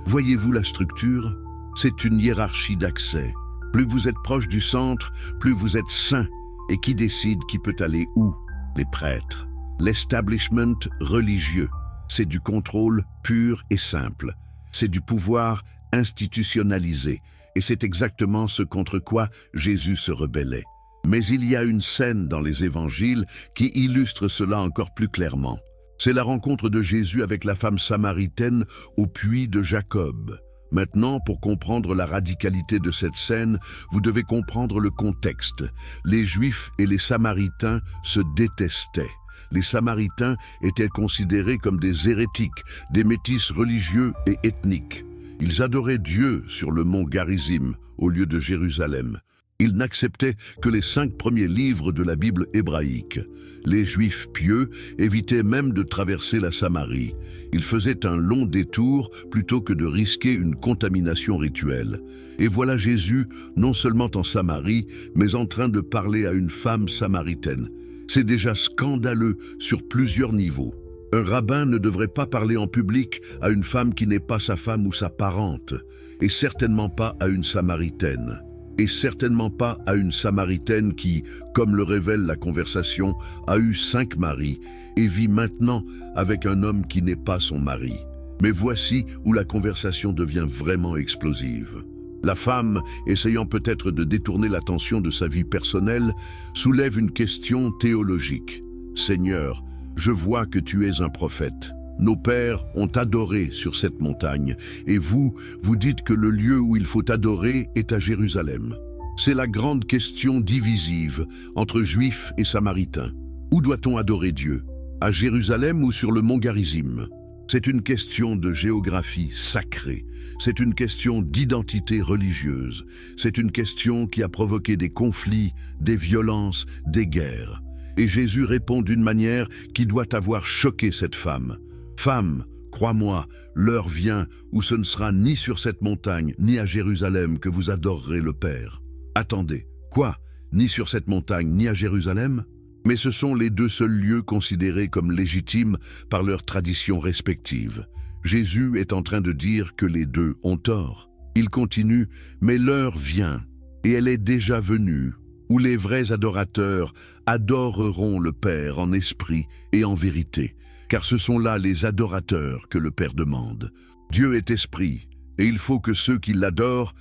Speaker 1: Voyez-vous la structure? C'est une hiérarchie d'accès. Plus vous êtes proche du centre, plus vous êtes saint. Et qui décide qui peut aller où? Les prêtres. L'establishment religieux, c'est du contrôle pur et simple. C'est du pouvoir institutionnalisé. Et c'est exactement ce contre quoi Jésus se rebellait. Mais il y a une scène dans les évangiles qui illustre cela encore plus clairement. C'est la rencontre de Jésus avec la femme samaritaine au puits de Jacob. Maintenant, pour comprendre la radicalité de cette scène, vous devez comprendre le contexte. Les Juifs et les Samaritains se détestaient. Les Samaritains étaient considérés comme des hérétiques, des métis religieux et ethniques. Ils adoraient Dieu sur le mont Garizim, au lieu de Jérusalem. Ils n'acceptaient que les 5 premiers livres de la Bible hébraïque. Les Juifs pieux évitaient même de traverser la Samarie. Ils faisaient un long détour plutôt que de risquer une contamination rituelle. Et voilà Jésus, non seulement en Samarie, mais en train de parler à une femme samaritaine. C'est déjà scandaleux sur plusieurs niveaux. Un rabbin ne devrait pas parler en public à une femme qui n'est pas sa femme ou sa parente, et certainement pas à une Samaritaine. Et certainement pas à une Samaritaine qui, comme le révèle la conversation, a eu 5 maris et vit maintenant avec un homme qui n'est pas son mari. Mais voici où la conversation devient vraiment explosive. La femme, essayant peut-être de détourner l'attention de sa vie personnelle, soulève une question théologique. « Seigneur, je vois que tu es un prophète. Nos pères ont adoré sur cette montagne, et vous dites que le lieu où il faut adorer est à Jérusalem. C'est la grande question divisive entre Juifs et Samaritains. Où doit-on adorer Dieu? À Jérusalem ou sur le mont Garizim? C'est une question de géographie sacrée. C'est une question d'identité religieuse. C'est une question qui a provoqué des conflits, des violences, des guerres. Et Jésus répond d'une manière qui doit avoir choqué cette femme. « Femme, crois-moi, l'heure vient où ce ne sera ni sur cette montagne, ni à Jérusalem que vous adorerez le Père. » Attendez, Quoi? Ni sur cette montagne, ni à Jérusalem? Mais ce sont les deux seuls lieux considérés comme légitimes par leurs traditions respectives. Jésus est en train de dire que les deux ont tort. Il continue, mais l'heure vient, et elle est déjà venue, où les vrais adorateurs adoreront le Père en esprit et en vérité, car ce sont là les adorateurs que le Père demande. Dieu est esprit, et il faut que ceux qui l'adorent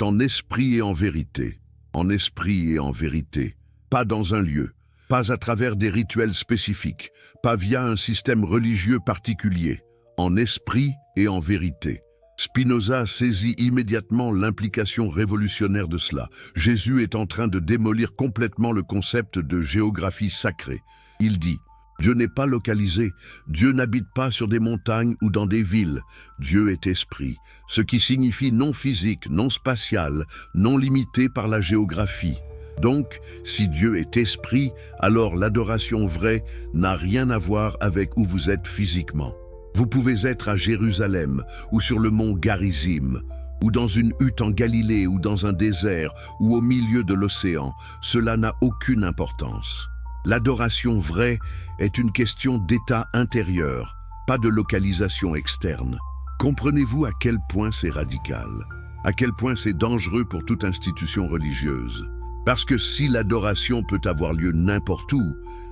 Speaker 1: en esprit et en vérité. En esprit et en vérité, pas dans un lieu, pas à travers des rituels spécifiques, pas via un système religieux particulier, en esprit et en vérité. Spinoza saisit immédiatement l'implication révolutionnaire de cela. Jésus est en train de démolir complètement le concept de géographie sacrée. Il dit: Dieu n'est pas localisé, Dieu n'habite pas sur des montagnes ou dans des villes. Dieu est esprit, ce qui signifie non physique, non spatial, non limité par la géographie. Donc, si Dieu est esprit, alors l'adoration vraie n'a rien à voir avec où vous êtes physiquement. Vous pouvez être à Jérusalem, ou sur le mont Garizim, ou dans une hutte en Galilée, ou dans un désert, ou au milieu de l'océan. Cela n'a aucune importance. L'adoration vraie est une question d'état intérieur, pas de localisation externe. Comprenez-vous à quel point c'est radical? À quel point c'est dangereux pour toute institution religieuse? Parce que si l'adoration peut avoir lieu n'importe où,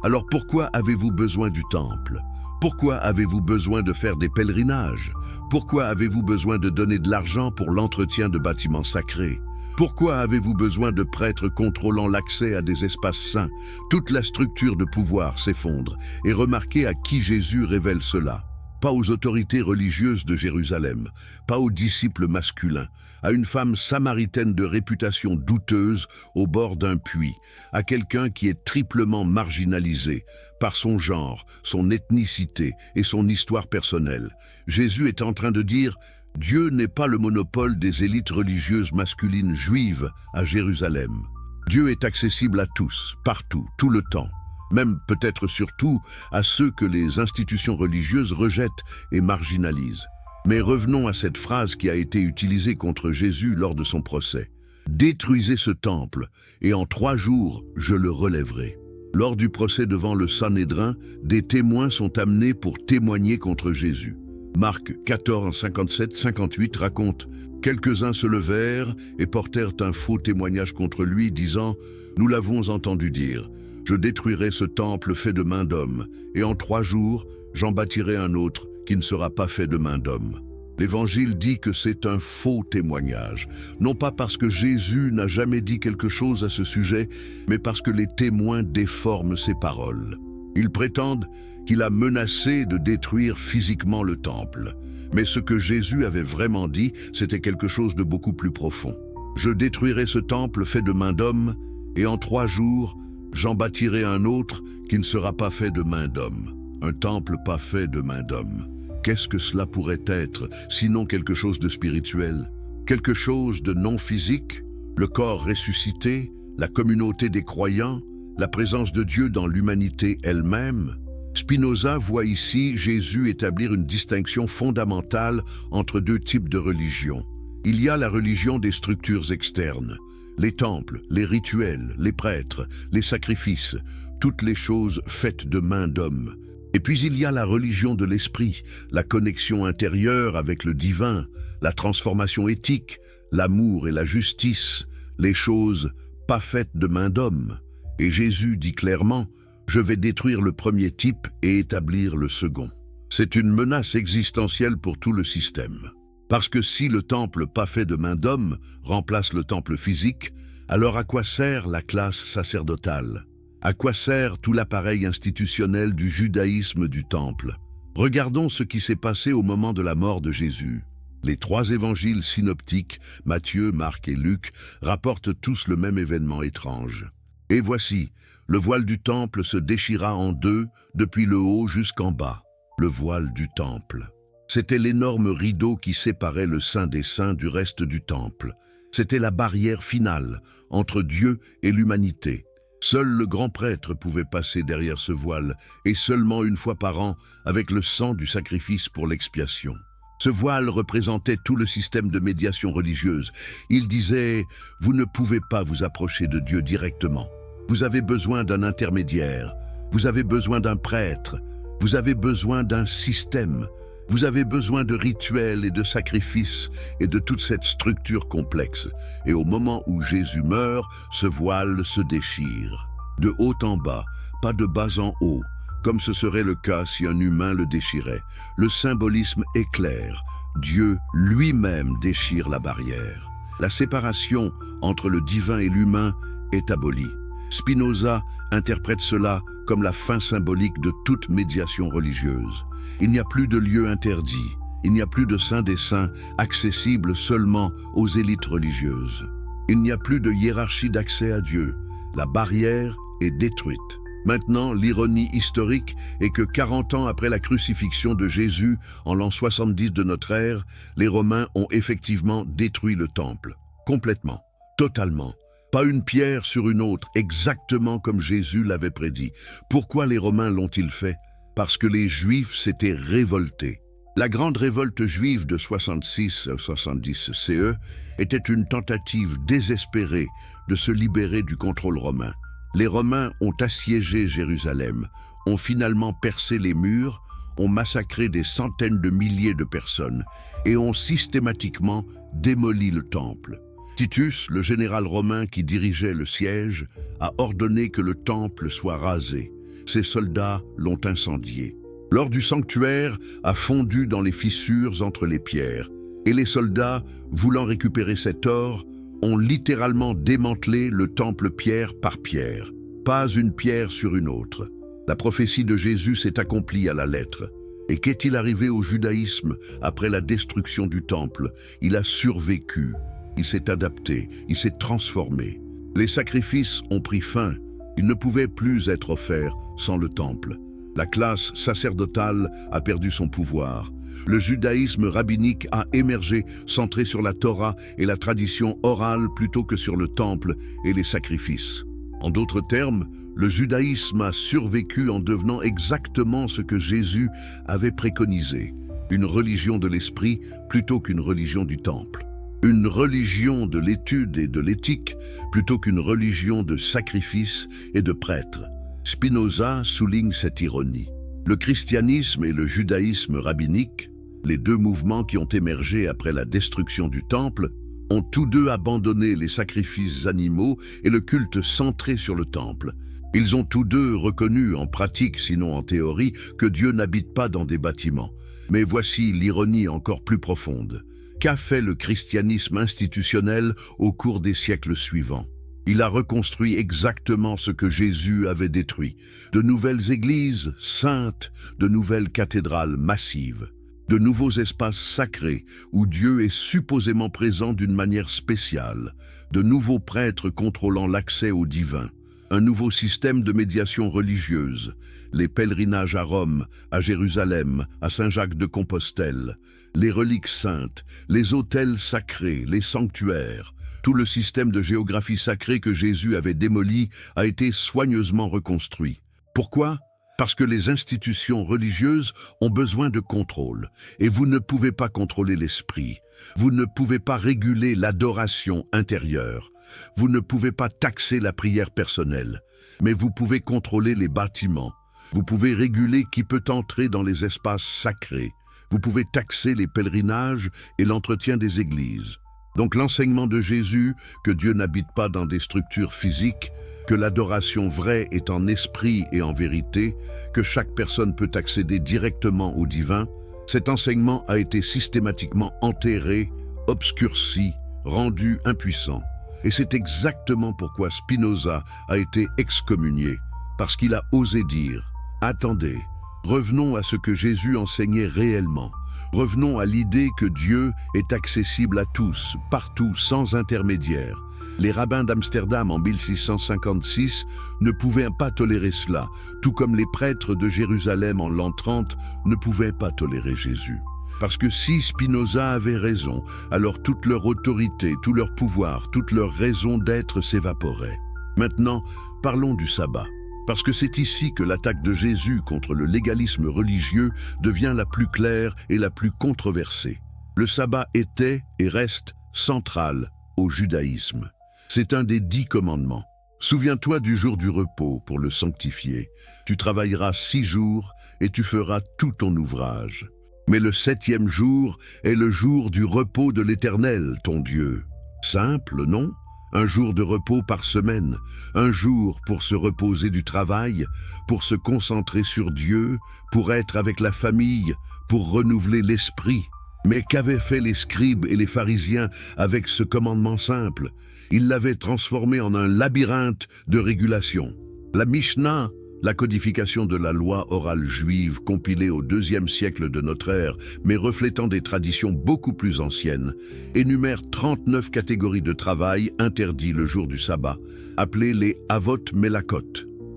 Speaker 1: alors pourquoi avez-vous besoin du temple? Pourquoi avez-vous besoin de faire des pèlerinages? Pourquoi avez-vous besoin de donner de l'argent pour l'entretien de bâtiments sacrés? Pourquoi avez-vous besoin de prêtres contrôlant l'accès à des espaces saints? Toute la structure de pouvoir s'effondre. Et remarquez à qui Jésus révèle cela. Pas aux autorités religieuses de Jérusalem, pas aux disciples masculins, à une femme samaritaine de réputation douteuse au bord d'un puits, à quelqu'un qui est triplement marginalisé par son genre, son ethnicité et son histoire personnelle. Jésus est en train de dire: Dieu n'est pas le monopole des élites religieuses masculines juives à Jérusalem. Dieu est accessible à tous, partout, tout le temps. Même peut-être surtout à ceux que les institutions religieuses rejettent et marginalisent. Mais revenons à cette phrase qui a été utilisée contre Jésus lors de son procès. « Détruisez ce temple, et en 3 jours, je le relèverai. » Lors du procès devant le Sanhédrin, des témoins sont amenés pour témoigner contre Jésus. Marc 14, 57-58 raconte: « Quelques-uns se levèrent et portèrent un faux témoignage contre lui, disant: « Nous l'avons entendu dire. Je détruirai ce temple fait de main d'homme, et en 3 jours, j'en bâtirai un autre qui ne sera pas fait de main d'homme. » L'Évangile dit que c'est un faux témoignage, non pas parce que Jésus n'a jamais dit quelque chose à ce sujet, mais parce que les témoins déforment ses paroles. Ils prétendent qu'il a menacé de détruire physiquement le temple. Mais ce que Jésus avait vraiment dit, c'était quelque chose de beaucoup plus profond. « Je détruirai ce temple fait de main d'homme, et en 3 jours, j'en bâtirai un autre qui ne sera pas fait de main d'homme. » Un temple pas fait de main d'homme. Qu'est-ce que cela pourrait être, sinon quelque chose de spirituel? Quelque chose de non physique? Le corps ressuscité? La communauté des croyants? La présence de Dieu dans l'humanité elle-même? Spinoza voit ici Jésus établir une distinction fondamentale entre 2 types de religions. Il y a la religion des structures externes. Les temples, les rituels, les prêtres, les sacrifices, toutes les choses faites de main d'homme. Et puis il y a la religion de l'esprit, la connexion intérieure avec le divin, la transformation éthique, l'amour et la justice, les choses pas faites de main d'homme. Et Jésus dit clairement: « Je vais détruire le premier type et établir le second. » C'est une menace existentielle pour tout le système. Parce que si le temple pas fait de main d'homme remplace le temple physique, alors à quoi sert la classe sacerdotale? À quoi sert tout l'appareil institutionnel du judaïsme du temple? Regardons ce qui s'est passé au moment de la mort de Jésus. Les 3 évangiles synoptiques, Matthieu, Marc et Luc, rapportent tous le même événement étrange. « Et voici, le voile du temple se déchira en 2, depuis le haut jusqu'en bas. » Le voile du temple. C'était l'énorme rideau qui séparait le Saint des Saints du reste du temple. C'était la barrière finale entre Dieu et l'humanité. Seul le grand prêtre pouvait passer derrière ce voile, et seulement 1 fois par an, avec le sang du sacrifice pour l'expiation. Ce voile représentait tout le système de médiation religieuse. Il disait « Vous ne pouvez pas vous approcher de Dieu directement. Vous avez besoin d'un intermédiaire. Vous avez besoin d'un prêtre. Vous avez besoin d'un système. Vous avez besoin de rituels et de sacrifices et de toute cette structure complexe. Et au moment où Jésus meurt, ce voile se déchire. De haut en bas, pas de bas en haut, comme ce serait le cas si un humain le déchirait. Le symbolisme est clair. Dieu lui-même déchire la barrière. La séparation entre le divin et l'humain est abolie. Spinoza interprète cela comme la fin symbolique de toute médiation religieuse. Il n'y a plus de lieu interdit, il n'y a plus de saint des saints accessible seulement aux élites religieuses. Il n'y a plus de hiérarchie d'accès à Dieu. La barrière est détruite. Maintenant, l'ironie historique est que 40 ans après la crucifixion de Jésus, en l'an 70 de notre ère, les Romains ont effectivement détruit le temple. Complètement, totalement. Pas une pierre sur une autre, exactement comme Jésus l'avait prédit. Pourquoi les Romains l'ont-ils fait? Parce que les Juifs s'étaient révoltés. La grande révolte juive de 66-70 CE était une tentative désespérée de se libérer du contrôle romain. Les Romains ont assiégé Jérusalem, ont finalement percé les murs, ont massacré des centaines de milliers de personnes et ont systématiquement démoli le temple. Titus, le général romain qui dirigeait le siège, a ordonné que le temple soit rasé. Ses soldats l'ont incendié. L'or du sanctuaire a fondu dans les fissures entre les pierres, et les soldats, voulant récupérer cet or, ont littéralement démantelé le temple pierre par pierre, pas une pierre sur une autre. La prophétie de Jésus s'est accomplie à la lettre. Et qu'est-il arrivé au judaïsme après la destruction du temple? Il a survécu, il s'est adapté, il s'est transformé. Les sacrifices ont pris fin, ils ne pouvaient plus être offerts sans le temple. La classe sacerdotale a perdu son pouvoir. Le judaïsme rabbinique a émergé, centré sur la Torah et la tradition orale plutôt que sur le temple et les sacrifices. En d'autres termes, le judaïsme a survécu en devenant exactement ce que Jésus avait préconisé, une religion de l'esprit plutôt qu'une religion du temple. Une religion de l'étude et de l'éthique plutôt qu'une religion de sacrifice et de prêtres. Spinoza souligne cette ironie. Le christianisme et le judaïsme rabbinique, les deux mouvements qui ont émergé après la destruction du temple, ont tous deux abandonné les sacrifices animaux et le culte centré sur le temple. Ils ont tous deux reconnu en pratique, sinon en théorie, que Dieu n'habite pas dans des bâtiments. Mais voici l'ironie encore plus profonde. Qu'a fait le christianisme institutionnel au cours des siècles suivants? Il a reconstruit exactement ce que Jésus avait détruit. De nouvelles églises saintes, de nouvelles cathédrales massives, de nouveaux espaces sacrés où Dieu est supposément présent d'une manière spéciale, de nouveaux prêtres contrôlant l'accès au divin, un nouveau système de médiation religieuse, les pèlerinages à Rome, à Jérusalem, à Saint-Jacques-de-Compostelle, les reliques saintes, les autels sacrés, les sanctuaires. Tout le système de géographie sacrée que Jésus avait démoli a été soigneusement reconstruit. Pourquoi? Parce que les institutions religieuses ont besoin de contrôle, et vous ne pouvez pas contrôler l'esprit. Vous ne pouvez pas réguler l'adoration intérieure. Vous ne pouvez pas taxer la prière personnelle, mais vous pouvez contrôler les bâtiments. Vous pouvez réguler qui peut entrer dans les espaces sacrés. Vous pouvez taxer les pèlerinages et l'entretien des églises. Donc l'enseignement de Jésus, que Dieu n'habite pas dans des structures physiques, que l'adoration vraie est en esprit et en vérité, que chaque personne peut accéder directement au divin, cet enseignement a été systématiquement enterré, obscurci, rendu impuissant. Et c'est exactement pourquoi Spinoza a été excommunié, parce qu'il a osé dire « Attendez, revenons à ce que Jésus enseignait réellement. Revenons à l'idée que Dieu est accessible à tous, partout, sans intermédiaire. » Les rabbins d'Amsterdam en 1656 ne pouvaient pas tolérer cela, tout comme les prêtres de Jérusalem en l'an 30 ne pouvaient pas tolérer Jésus. Parce que si Spinoza avait raison, alors toute leur autorité, tout leur pouvoir, toute leur raison d'être s'évaporait. Maintenant, parlons du sabbat. Parce que c'est ici que l'attaque de Jésus contre le légalisme religieux devient la plus claire et la plus controversée. Le sabbat était et reste central au judaïsme. C'est un des 10 commandements. Souviens-toi du jour du repos pour le sanctifier. Tu travailleras 6 jours et tu feras tout ton ouvrage. Mais le 7e jour est le jour du repos de l'Éternel, ton Dieu. Simple, non? Un jour de repos par semaine, un jour pour se reposer du travail, pour se concentrer sur Dieu, pour être avec la famille, pour renouveler l'esprit. Mais qu'avaient fait les scribes et les pharisiens avec ce commandement simple? Ils l'avaient transformé en un labyrinthe de régulation. La Mishnah, la codification de la loi orale juive compilée au IIe siècle de notre ère, mais reflétant des traditions beaucoup plus anciennes, énumère 39 catégories de travail interdits le jour du sabbat, appelées les avot melakot,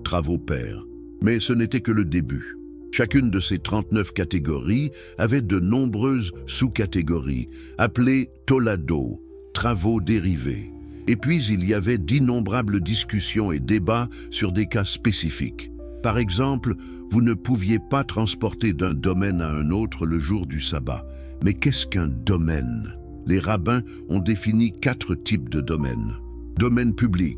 Speaker 1: travaux pairs. Mais ce n'était que le début. Chacune de ces 39 catégories avait de nombreuses sous-catégories, appelées tolado, travaux dérivés. Et puis il y avait d'innombrables discussions et débats sur des cas spécifiques. Par exemple, vous ne pouviez pas transporter d'un domaine à un autre le jour du sabbat. Mais qu'est-ce qu'un domaine? Les rabbins ont défini 4 types de domaines. Domaine public,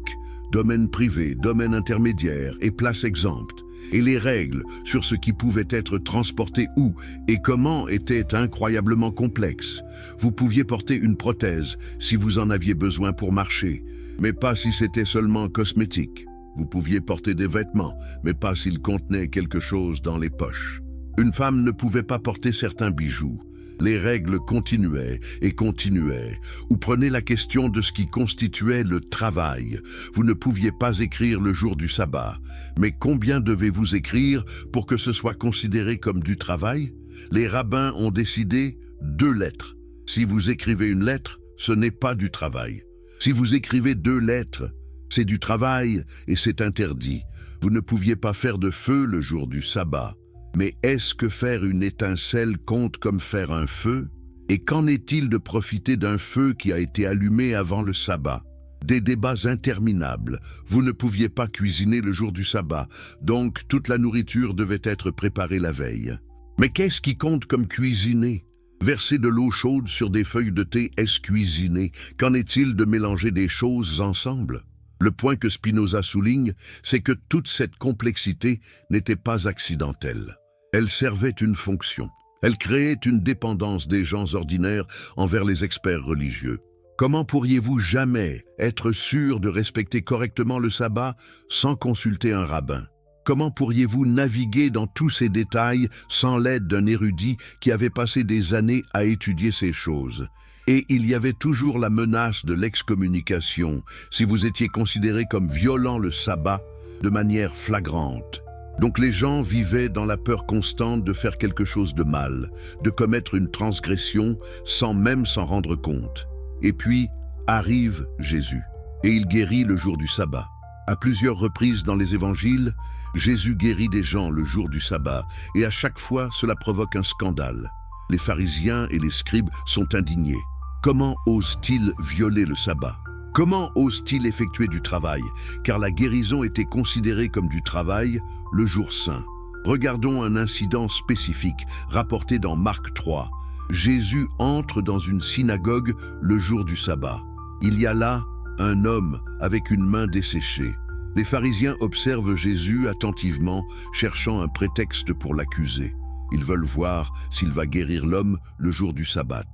Speaker 1: domaine privé, domaine intermédiaire et place exempte. Et les règles sur ce qui pouvait être transporté où et comment étaient incroyablement complexes. Vous pouviez porter une prothèse si vous en aviez besoin pour marcher, mais pas si c'était seulement cosmétique. Vous pouviez porter des vêtements, mais pas s'ils contenaient quelque chose dans les poches. Une femme ne pouvait pas porter certains bijoux. Les règles continuaient et continuaient. Ou prenez la question de ce qui constituait le travail. Vous ne pouviez pas écrire le jour du sabbat. Mais combien devez-vous écrire pour que ce soit considéré comme du travail? Les rabbins ont décidé 2 lettres. Si vous écrivez une lettre, ce n'est pas du travail. Si vous écrivez 2 lettres, c'est du travail et c'est interdit. Vous ne pouviez pas faire de feu le jour du sabbat. Mais est-ce que faire une étincelle compte comme faire un feu? Et qu'en est-il de profiter d'un feu qui a été allumé avant le sabbat? Des débats interminables. Vous ne pouviez pas cuisiner le jour du sabbat, donc toute la nourriture devait être préparée la veille. Mais qu'est-ce qui compte comme cuisiner? Verser de l'eau chaude sur des feuilles de thé, est-ce cuisiner? Qu'en est-il de mélanger des choses ensemble? Le point que Spinoza souligne, c'est que toute cette complexité n'était pas accidentelle. Elle servait une fonction. Elle créait une dépendance des gens ordinaires envers les experts religieux. Comment pourriez-vous jamais être sûr de respecter correctement le sabbat sans consulter un rabbin? Comment pourriez-vous naviguer dans tous ces détails sans l'aide d'un érudit qui avait passé des années à étudier ces choses? Et il y avait toujours la menace de l'excommunication si vous étiez considéré comme violant le sabbat de manière flagrante. Donc les gens vivaient dans la peur constante de faire quelque chose de mal, de commettre une transgression sans même s'en rendre compte. Et puis arrive Jésus, et il guérit le jour du sabbat. À plusieurs reprises dans les évangiles, Jésus guérit des gens le jour du sabbat, et à chaque fois cela provoque un scandale. Les pharisiens et les scribes sont indignés. Comment osent-ils violer le sabbat? Comment osent-ils effectuer du travail? Car la guérison était considérée comme du travail le jour saint. Regardons un incident spécifique rapporté dans Marc 3. Jésus entre dans une synagogue le jour du sabbat. Il y a là un homme avec une main desséchée. Les pharisiens observent Jésus attentivement, cherchant un prétexte pour l'accuser. Ils veulent voir s'il va guérir l'homme le jour du sabbat.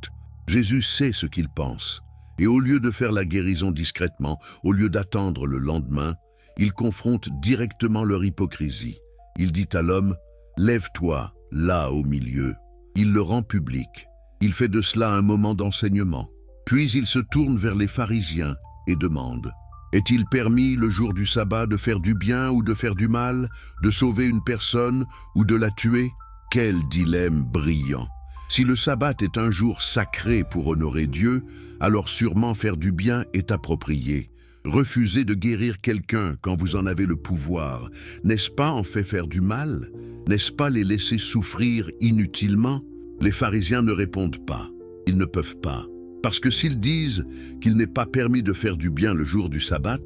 Speaker 1: Jésus sait ce qu'ils pensent. Et au lieu de faire la guérison discrètement, au lieu d'attendre le lendemain, il confronte directement leur hypocrisie. Il dit à l'homme, « Lève-toi, là au milieu. » Il le rend public. Il fait de cela un moment d'enseignement. Puis il se tourne vers les pharisiens et demande, « Est-il permis le jour du sabbat de faire du bien ou de faire du mal, de sauver une personne ou de la tuer? » Quel dilemme brillant! Si le sabbat est un jour sacré pour honorer Dieu, alors sûrement faire du bien est approprié. Refuser de guérir quelqu'un quand vous en avez le pouvoir, n'est-ce pas en fait faire du mal? N'est-ce pas les laisser souffrir inutilement? Les pharisiens ne répondent pas. Ils ne peuvent pas. Parce que s'ils disent qu'il n'est pas permis de faire du bien le jour du sabbat,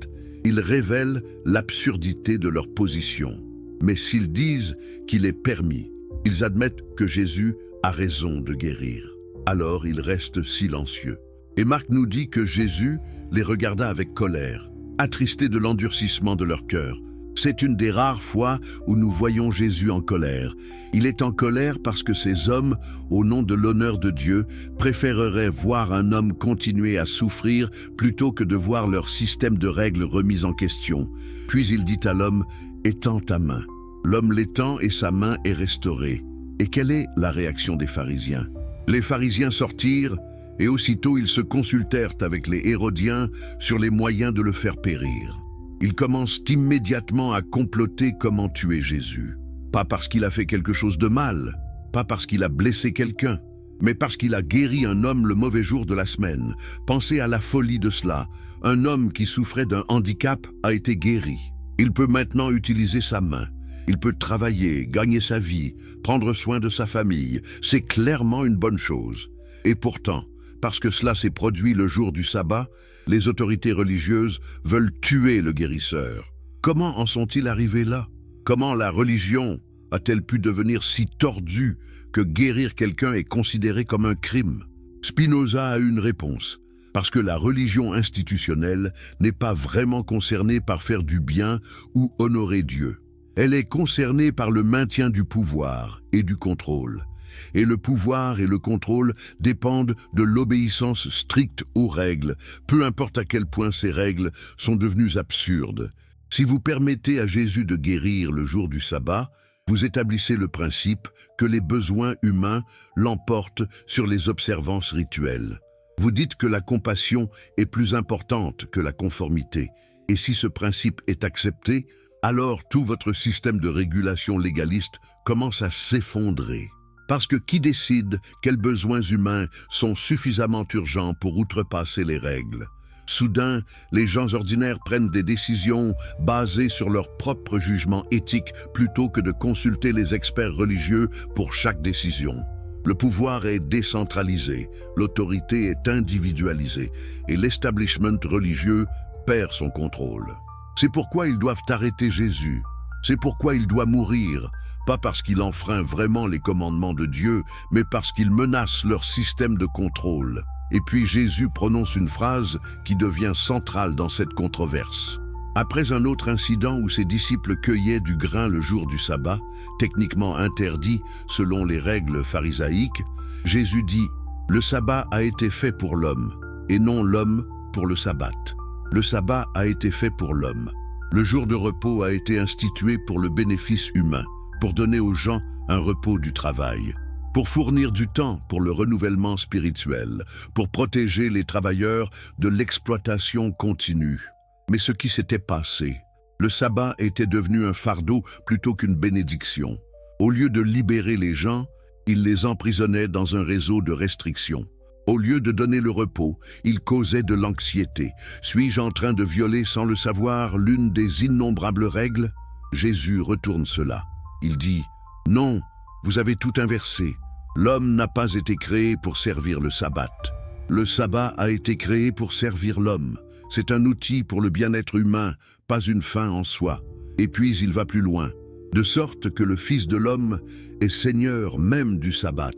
Speaker 1: Ils révèlent l'absurdité de leur position. Mais s'ils disent qu'il est permis, ils admettent que Jésus a raison de guérir. Alors ils restent silencieux. Et Marc nous dit que Jésus les regarda avec colère, attristé de l'endurcissement de leur cœur. C'est une des rares fois où nous voyons Jésus en colère. Il est en colère parce que ces hommes, au nom de l'honneur de Dieu, préféreraient voir un homme continuer à souffrir plutôt que de voir leur système de règles remis en question. Puis il dit à l'homme « Étends ta main ». L'homme l'étend et sa main est restaurée. Et quelle est la réaction des pharisiens? Les pharisiens sortirent et aussitôt ils se consultèrent avec les Hérodiens sur les moyens de le faire périr. Ils commencent immédiatement à comploter comment tuer Jésus. Pas parce qu'il a fait quelque chose de mal, pas parce qu'il a blessé quelqu'un, mais parce qu'il a guéri un homme le mauvais jour de la semaine. Pensez à la folie de cela. Un homme qui souffrait d'un handicap a été guéri. Il peut maintenant utiliser sa main. Il peut travailler, gagner sa vie, prendre soin de sa famille. C'est clairement une bonne chose. Et pourtant, parce que cela s'est produit le jour du sabbat, les autorités religieuses veulent tuer le guérisseur. Comment en sont-ils arrivés là? Comment la religion a-t-elle pu devenir si tordue que guérir quelqu'un est considéré comme un crime? Spinoza a une réponse. Parce que la religion institutionnelle n'est pas vraiment concernée par faire du bien ou honorer Dieu. Elle est concernée par le maintien du pouvoir et du contrôle. Et le pouvoir et le contrôle dépendent de l'obéissance stricte aux règles, peu importe à quel point ces règles sont devenues absurdes. Si vous permettez à Jésus de guérir le jour du sabbat, vous établissez le principe que les besoins humains l'emportent sur les observances rituelles. Vous dites que la compassion est plus importante que la conformité. Et si ce principe est accepté, alors tout votre système de régulation légaliste commence à s'effondrer. Parce que qui décide quels besoins humains sont suffisamment urgents pour outrepasser les règles? Soudain, les gens ordinaires prennent des décisions basées sur leur propre jugement éthique plutôt que de consulter les experts religieux pour chaque décision. Le pouvoir est décentralisé, l'autorité est individualisée et l'establishment religieux perd son contrôle. C'est pourquoi ils doivent arrêter Jésus. C'est pourquoi il doit mourir, pas parce qu'il enfreint vraiment les commandements de Dieu, mais parce qu'il menace leur système de contrôle. Et puis Jésus prononce une phrase qui devient centrale dans cette controverse. Après un autre incident où ses disciples cueillaient du grain le jour du sabbat, techniquement interdit selon les règles pharisaïques, Jésus dit « Le sabbat a été fait pour l'homme, et non l'homme pour le sabbat. Le sabbat a été fait pour l'homme. Le jour de repos a été institué pour le bénéfice humain, pour donner aux gens un repos du travail, pour fournir du temps pour le renouvellement spirituel, pour protéger les travailleurs de l'exploitation continue. Mais ce qui s'était passé, le sabbat était devenu un fardeau plutôt qu'une bénédiction. Au lieu de libérer les gens, il les emprisonnait dans un réseau de restrictions. Au lieu de donner le repos, il causait de l'anxiété. Suis-je en train de violer sans le savoir l'une des innombrables règles? Jésus retourne cela. Il dit « Non, vous avez tout inversé. L'homme n'a pas été créé pour servir le sabbat. Le sabbat a été créé pour servir l'homme. C'est un outil pour le bien-être humain, pas une fin en soi. » Et puis il va plus loin. De sorte que le Fils de l'homme est Seigneur même du sabbat.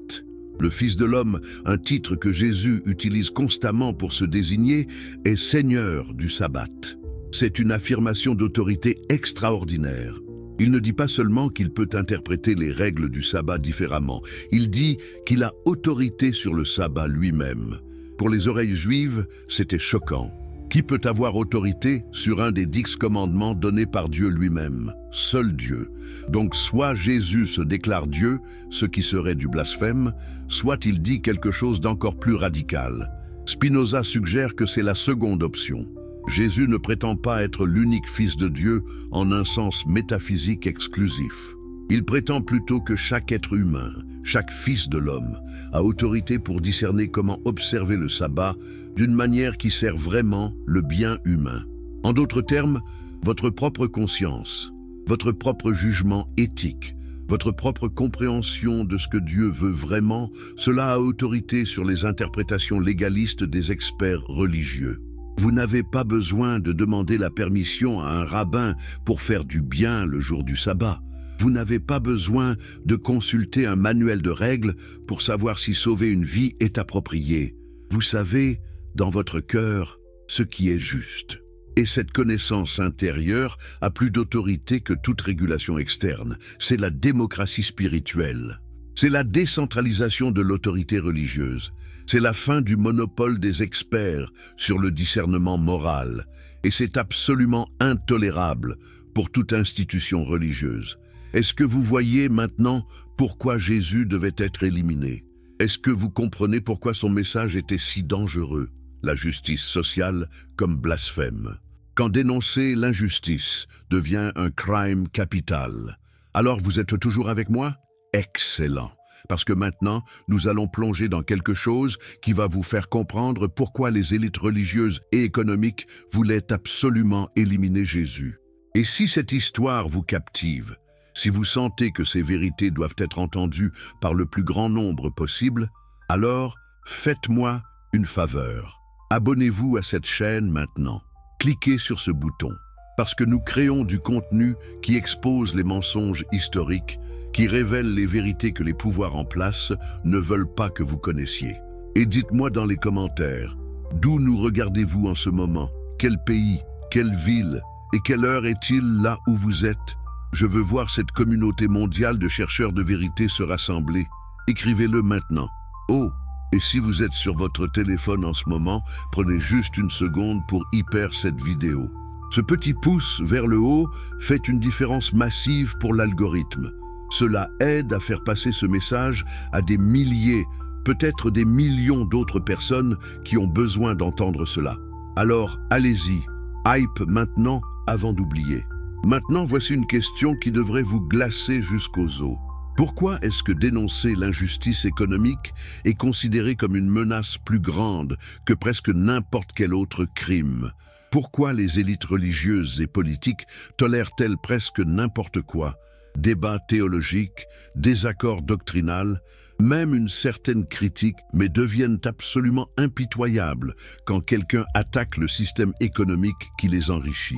Speaker 1: Le Fils de l'homme, un titre que Jésus utilise constamment pour se désigner, est Seigneur du sabbat. C'est une affirmation d'autorité extraordinaire. Il ne dit pas seulement qu'il peut interpréter les règles du sabbat différemment, il dit qu'il a autorité sur le sabbat lui-même. Pour les oreilles juives, c'était choquant. Qui peut avoir autorité sur un des 10 commandements donnés par Dieu lui-même? Seul Dieu. Donc soit Jésus se déclare Dieu, ce qui serait du blasphème, soit il dit quelque chose d'encore plus radical. Spinoza suggère que c'est la seconde option. Jésus ne prétend pas être l'unique Fils de Dieu en un sens métaphysique exclusif. Il prétend plutôt que chaque être humain, chaque fils de l'homme, a autorité pour discerner comment observer le sabbat d'une manière qui sert vraiment le bien humain. En d'autres termes, votre propre conscience, votre propre jugement éthique, votre propre compréhension de ce que Dieu veut vraiment, cela a autorité sur les interprétations légalistes des experts religieux. Vous n'avez pas besoin de demander la permission à un rabbin pour faire du bien le jour du sabbat. Vous n'avez pas besoin de consulter un manuel de règles pour savoir si sauver une vie est approprié. Vous savez, dans votre cœur, ce qui est juste. Et cette connaissance intérieure a plus d'autorité que toute régulation externe. C'est la démocratie spirituelle. C'est la décentralisation de l'autorité religieuse. C'est la fin du monopole des experts sur le discernement moral. Et c'est absolument intolérable pour toute institution religieuse. Est-ce que vous voyez maintenant pourquoi Jésus devait être éliminé? Est-ce que vous comprenez pourquoi son message était si dangereux? La justice sociale comme blasphème. Quand dénoncer l'injustice devient un crime capital, alors vous êtes toujours avec moi? Excellent. Parce que maintenant, nous allons plonger dans quelque chose qui va vous faire comprendre pourquoi les élites religieuses et économiques voulaient absolument éliminer Jésus. Et si cette histoire vous captive, si vous sentez que ces vérités doivent être entendues par le plus grand nombre possible, alors faites-moi une faveur. Abonnez-vous à cette chaîne maintenant. Cliquez sur ce bouton, parce que nous créons du contenu qui expose les mensonges historiques, qui révèle les vérités que les pouvoirs en place ne veulent pas que vous connaissiez. Et dites-moi dans les commentaires, d'où nous regardez-vous en ce moment? Quel pays? Quelle ville? Et quelle heure est-il là où vous êtes? Je veux voir cette communauté mondiale de chercheurs de vérité se rassembler. Écrivez-le maintenant. Oh! Et si vous êtes sur votre téléphone en ce moment, prenez juste une seconde pour hyper cette vidéo. Ce petit pouce vers le haut fait une différence massive pour l'algorithme. Cela aide à faire passer ce message à des milliers, peut-être des millions d'autres personnes qui ont besoin d'entendre cela. Alors, allez-y, hype maintenant avant d'oublier. Maintenant, voici une question qui devrait vous glacer jusqu'aux os. Pourquoi est-ce que dénoncer l'injustice économique est considéré comme une menace plus grande que presque n'importe quel autre crime? Pourquoi les élites religieuses et politiques tolèrent-elles presque n'importe quoi? Débats théologiques, désaccords doctrinaux, même une certaine critique, mais deviennent absolument impitoyables quand quelqu'un attaque le système économique qui les enrichit.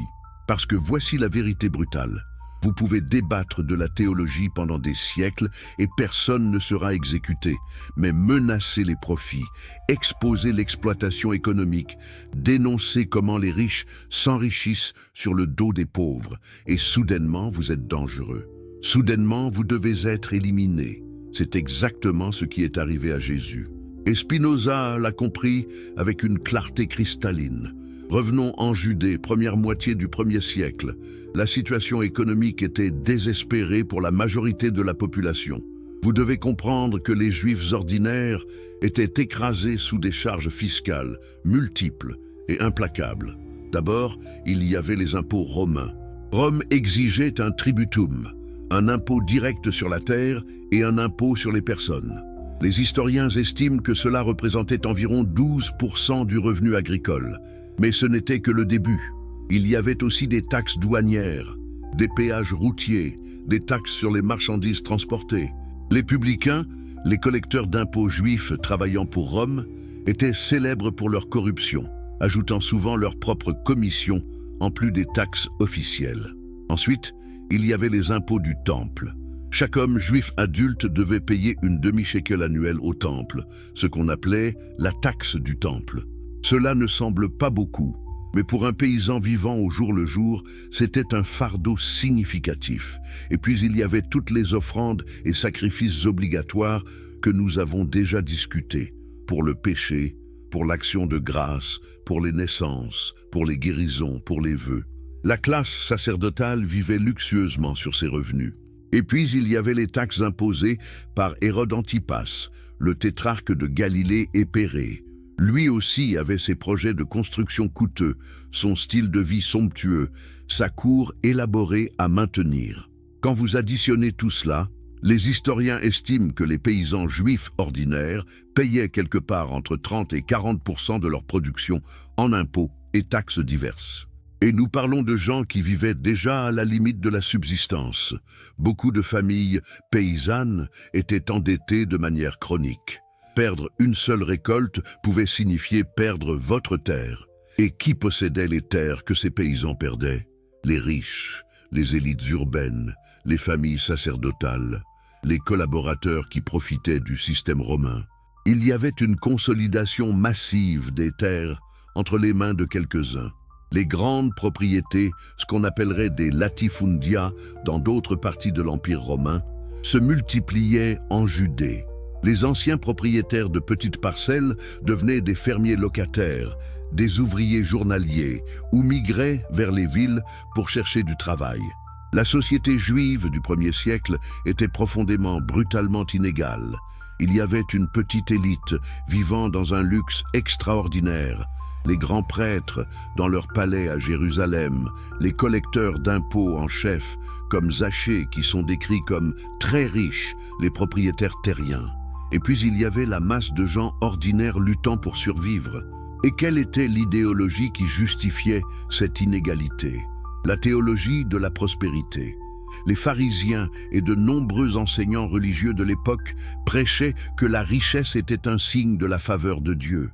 Speaker 1: Parce que voici la vérité brutale. Vous pouvez débattre de la théologie pendant des siècles et personne ne sera exécuté, mais menacer les profits, exposer l'exploitation économique, dénoncer comment les riches s'enrichissent sur le dos des pauvres, et soudainement vous êtes dangereux. Soudainement vous devez être éliminé. C'est exactement ce qui est arrivé à Jésus. Et Spinoza l'a compris avec une clarté cristalline. Revenons en Judée, première moitié du 1er siècle. La situation économique était désespérée pour la majorité de la population. Vous devez comprendre que les Juifs ordinaires étaient écrasés sous des charges fiscales multiples et implacables. D'abord, il y avait les impôts romains. Rome exigeait un tributum, un impôt direct sur la terre et un impôt sur les personnes. Les historiens estiment que cela représentait environ 12% du revenu agricole. Mais ce n'était que le début. Il y avait aussi des taxes douanières, des péages routiers, des taxes sur les marchandises transportées. Les publicains, les collecteurs d'impôts juifs travaillant pour Rome, étaient célèbres pour leur corruption, ajoutant souvent leurs propres commissions en plus des taxes officielles. Ensuite, il y avait les impôts du temple. Chaque homme juif adulte devait payer une demi-shekel annuelle au temple, ce qu'on appelait la taxe du temple. Cela ne semble pas beaucoup, mais pour un paysan vivant au jour le jour, c'était un fardeau significatif. Et puis il y avait toutes les offrandes et sacrifices obligatoires que nous avons déjà discutés, pour le péché, pour l'action de grâce, pour les naissances, pour les guérisons, pour les vœux. La classe sacerdotale vivait luxueusement sur ses revenus. Et puis il y avait les taxes imposées par Hérode Antipas, le tétrarque de Galilée et Pérée. Lui aussi avait ses projets de construction coûteux, son style de vie somptueux, sa cour élaborée à maintenir. Quand vous additionnez tout cela, les historiens estiment que les paysans juifs ordinaires payaient quelque part entre 30 et 40% de leur production en impôts et taxes diverses. Et nous parlons de gens qui vivaient déjà à la limite de la subsistance. Beaucoup de familles paysannes étaient endettées de manière chronique. Perdre une seule récolte pouvait signifier perdre votre terre. Et qui possédait les terres que ces paysans perdaient? Les riches, les élites urbaines, les familles sacerdotales, les collaborateurs qui profitaient du système romain. Il y avait une consolidation massive des terres entre les mains de quelques-uns. Les grandes propriétés, ce qu'on appellerait des latifundia dans d'autres parties de l'Empire romain, se multipliaient en Judée. Les anciens propriétaires de petites parcelles devenaient des fermiers locataires, des ouvriers journaliers ou migraient vers les villes pour chercher du travail. La société juive du 1er siècle était profondément, brutalement inégale. Il y avait une petite élite vivant dans un luxe extraordinaire. Les grands prêtres dans leur palais à Jérusalem, les collecteurs d'impôts en chef comme Zachée qui sont décrits comme très riches, les propriétaires terriens. Et puis il y avait la masse de gens ordinaires luttant pour survivre. Et quelle était l'idéologie qui justifiait cette inégalité? La théologie de la prospérité. Les pharisiens et de nombreux enseignants religieux de l'époque prêchaient que la richesse était un signe de la faveur de Dieu.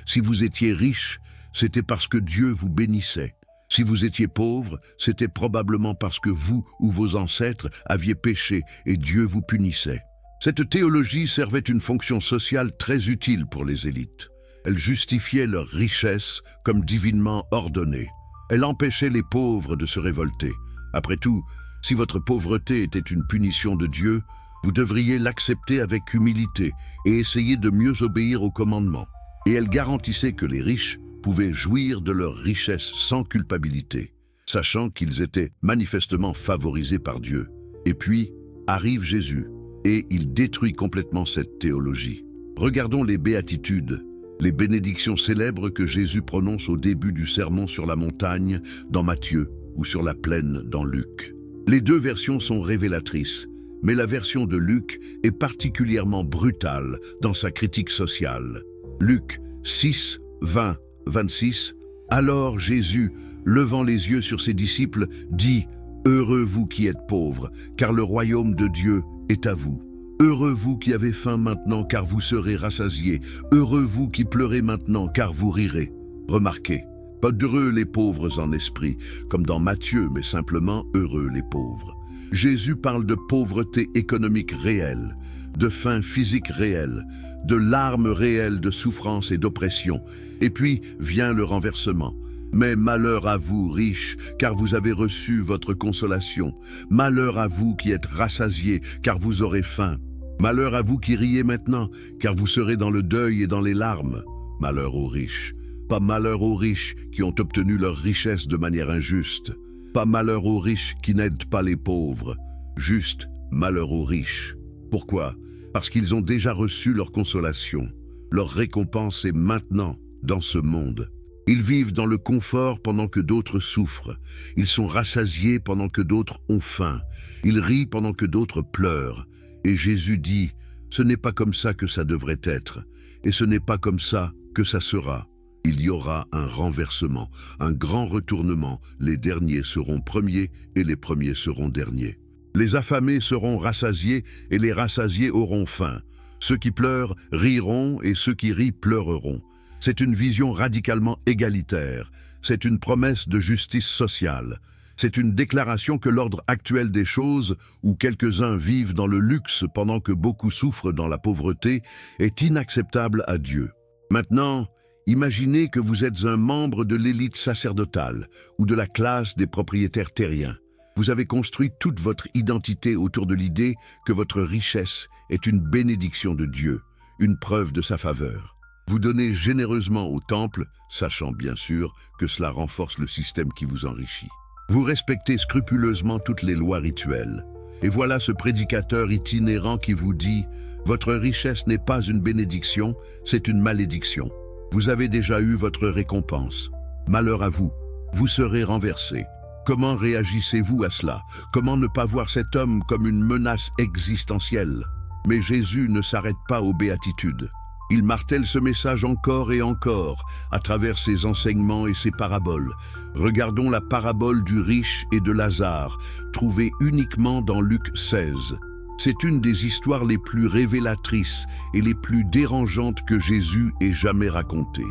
Speaker 1: Si vous étiez riche, c'était parce que Dieu vous bénissait. Si vous étiez pauvre, c'était probablement parce que vous ou vos ancêtres aviez péché et Dieu vous punissait. Cette théologie servait une fonction sociale très utile pour les élites. Elle justifiait leur richesse comme divinement ordonnée. Elle empêchait les pauvres de se révolter. Après tout, si votre pauvreté était une punition de Dieu, vous devriez l'accepter avec humilité et essayer de mieux obéir aux commandements. Et elle garantissait que les riches pouvaient jouir de leur richesse sans culpabilité, sachant qu'ils étaient manifestement favorisés par Dieu. Et puis, arrive Jésus, et il détruit complètement cette théologie. Regardons les béatitudes, les bénédictions célèbres que Jésus prononce au début du sermon sur la montagne dans Matthieu ou sur la plaine dans Luc. Les deux versions sont révélatrices, mais la version de Luc est particulièrement brutale dans sa critique sociale. Luc 6, 20, 26. Alors Jésus, levant les yeux sur ses disciples, dit « Heureux vous qui êtes pauvres, car le royaume de Dieu est à vous. Heureux vous qui avez faim maintenant, car vous serez rassasiés. Heureux vous qui pleurez maintenant, car vous rirez. » Remarquez, pas d'heureux les pauvres en esprit, comme dans Matthieu, mais simplement heureux les pauvres. Jésus parle de pauvreté économique réelle, de faim physique réelle, de larmes réelles de souffrance et d'oppression. Et puis vient le renversement. Mais malheur à vous, riches, car vous avez reçu votre consolation. Malheur à vous qui êtes rassasiés, car vous aurez faim. Malheur à vous qui riez maintenant, car vous serez dans le deuil et dans les larmes. Malheur aux riches. Pas malheur aux riches qui ont obtenu leur richesse de manière injuste. Pas malheur aux riches qui n'aident pas les pauvres. Juste malheur aux riches. Pourquoi? Parce qu'ils ont déjà reçu leur consolation. Leur récompense est maintenant, dans ce monde. Ils vivent dans le confort pendant que d'autres souffrent. Ils sont rassasiés pendant que d'autres ont faim. Ils rient pendant que d'autres pleurent. Et Jésus dit, ce n'est pas comme ça que ça devrait être. Et ce n'est pas comme ça que ça sera. Il y aura un renversement, un grand retournement. Les derniers seront premiers et les premiers seront derniers. Les affamés seront rassasiés et les rassasiés auront faim. Ceux qui pleurent riront et ceux qui rient pleureront. C'est une vision radicalement égalitaire. C'est une promesse de justice sociale. C'est une déclaration que l'ordre actuel des choses, où quelques-uns vivent dans le luxe pendant que beaucoup souffrent dans la pauvreté, est inacceptable à Dieu. Maintenant, imaginez que vous êtes un membre de l'élite sacerdotale ou de la classe des propriétaires terriens. Vous avez construit toute votre identité autour de l'idée que votre richesse est une bénédiction de Dieu, une preuve de sa faveur. Vous donnez généreusement au temple, sachant bien sûr que cela renforce le système qui vous enrichit. Vous respectez scrupuleusement toutes les lois rituelles. Et voilà ce prédicateur itinérant qui vous dit « Votre richesse n'est pas une bénédiction, c'est une malédiction. Vous avez déjà eu votre récompense. Malheur à vous, vous serez renversé. » Comment réagissez-vous à cela? Comment ne pas voir cet homme comme une menace existentielle? Mais Jésus ne s'arrête pas aux béatitudes. Il martèle ce message encore et encore à travers ses enseignements et ses paraboles. Regardons la parabole du riche et de Lazare, trouvée uniquement dans Luc 16. C'est une des histoires les plus révélatrices et les plus dérangeantes que Jésus ait jamais racontées.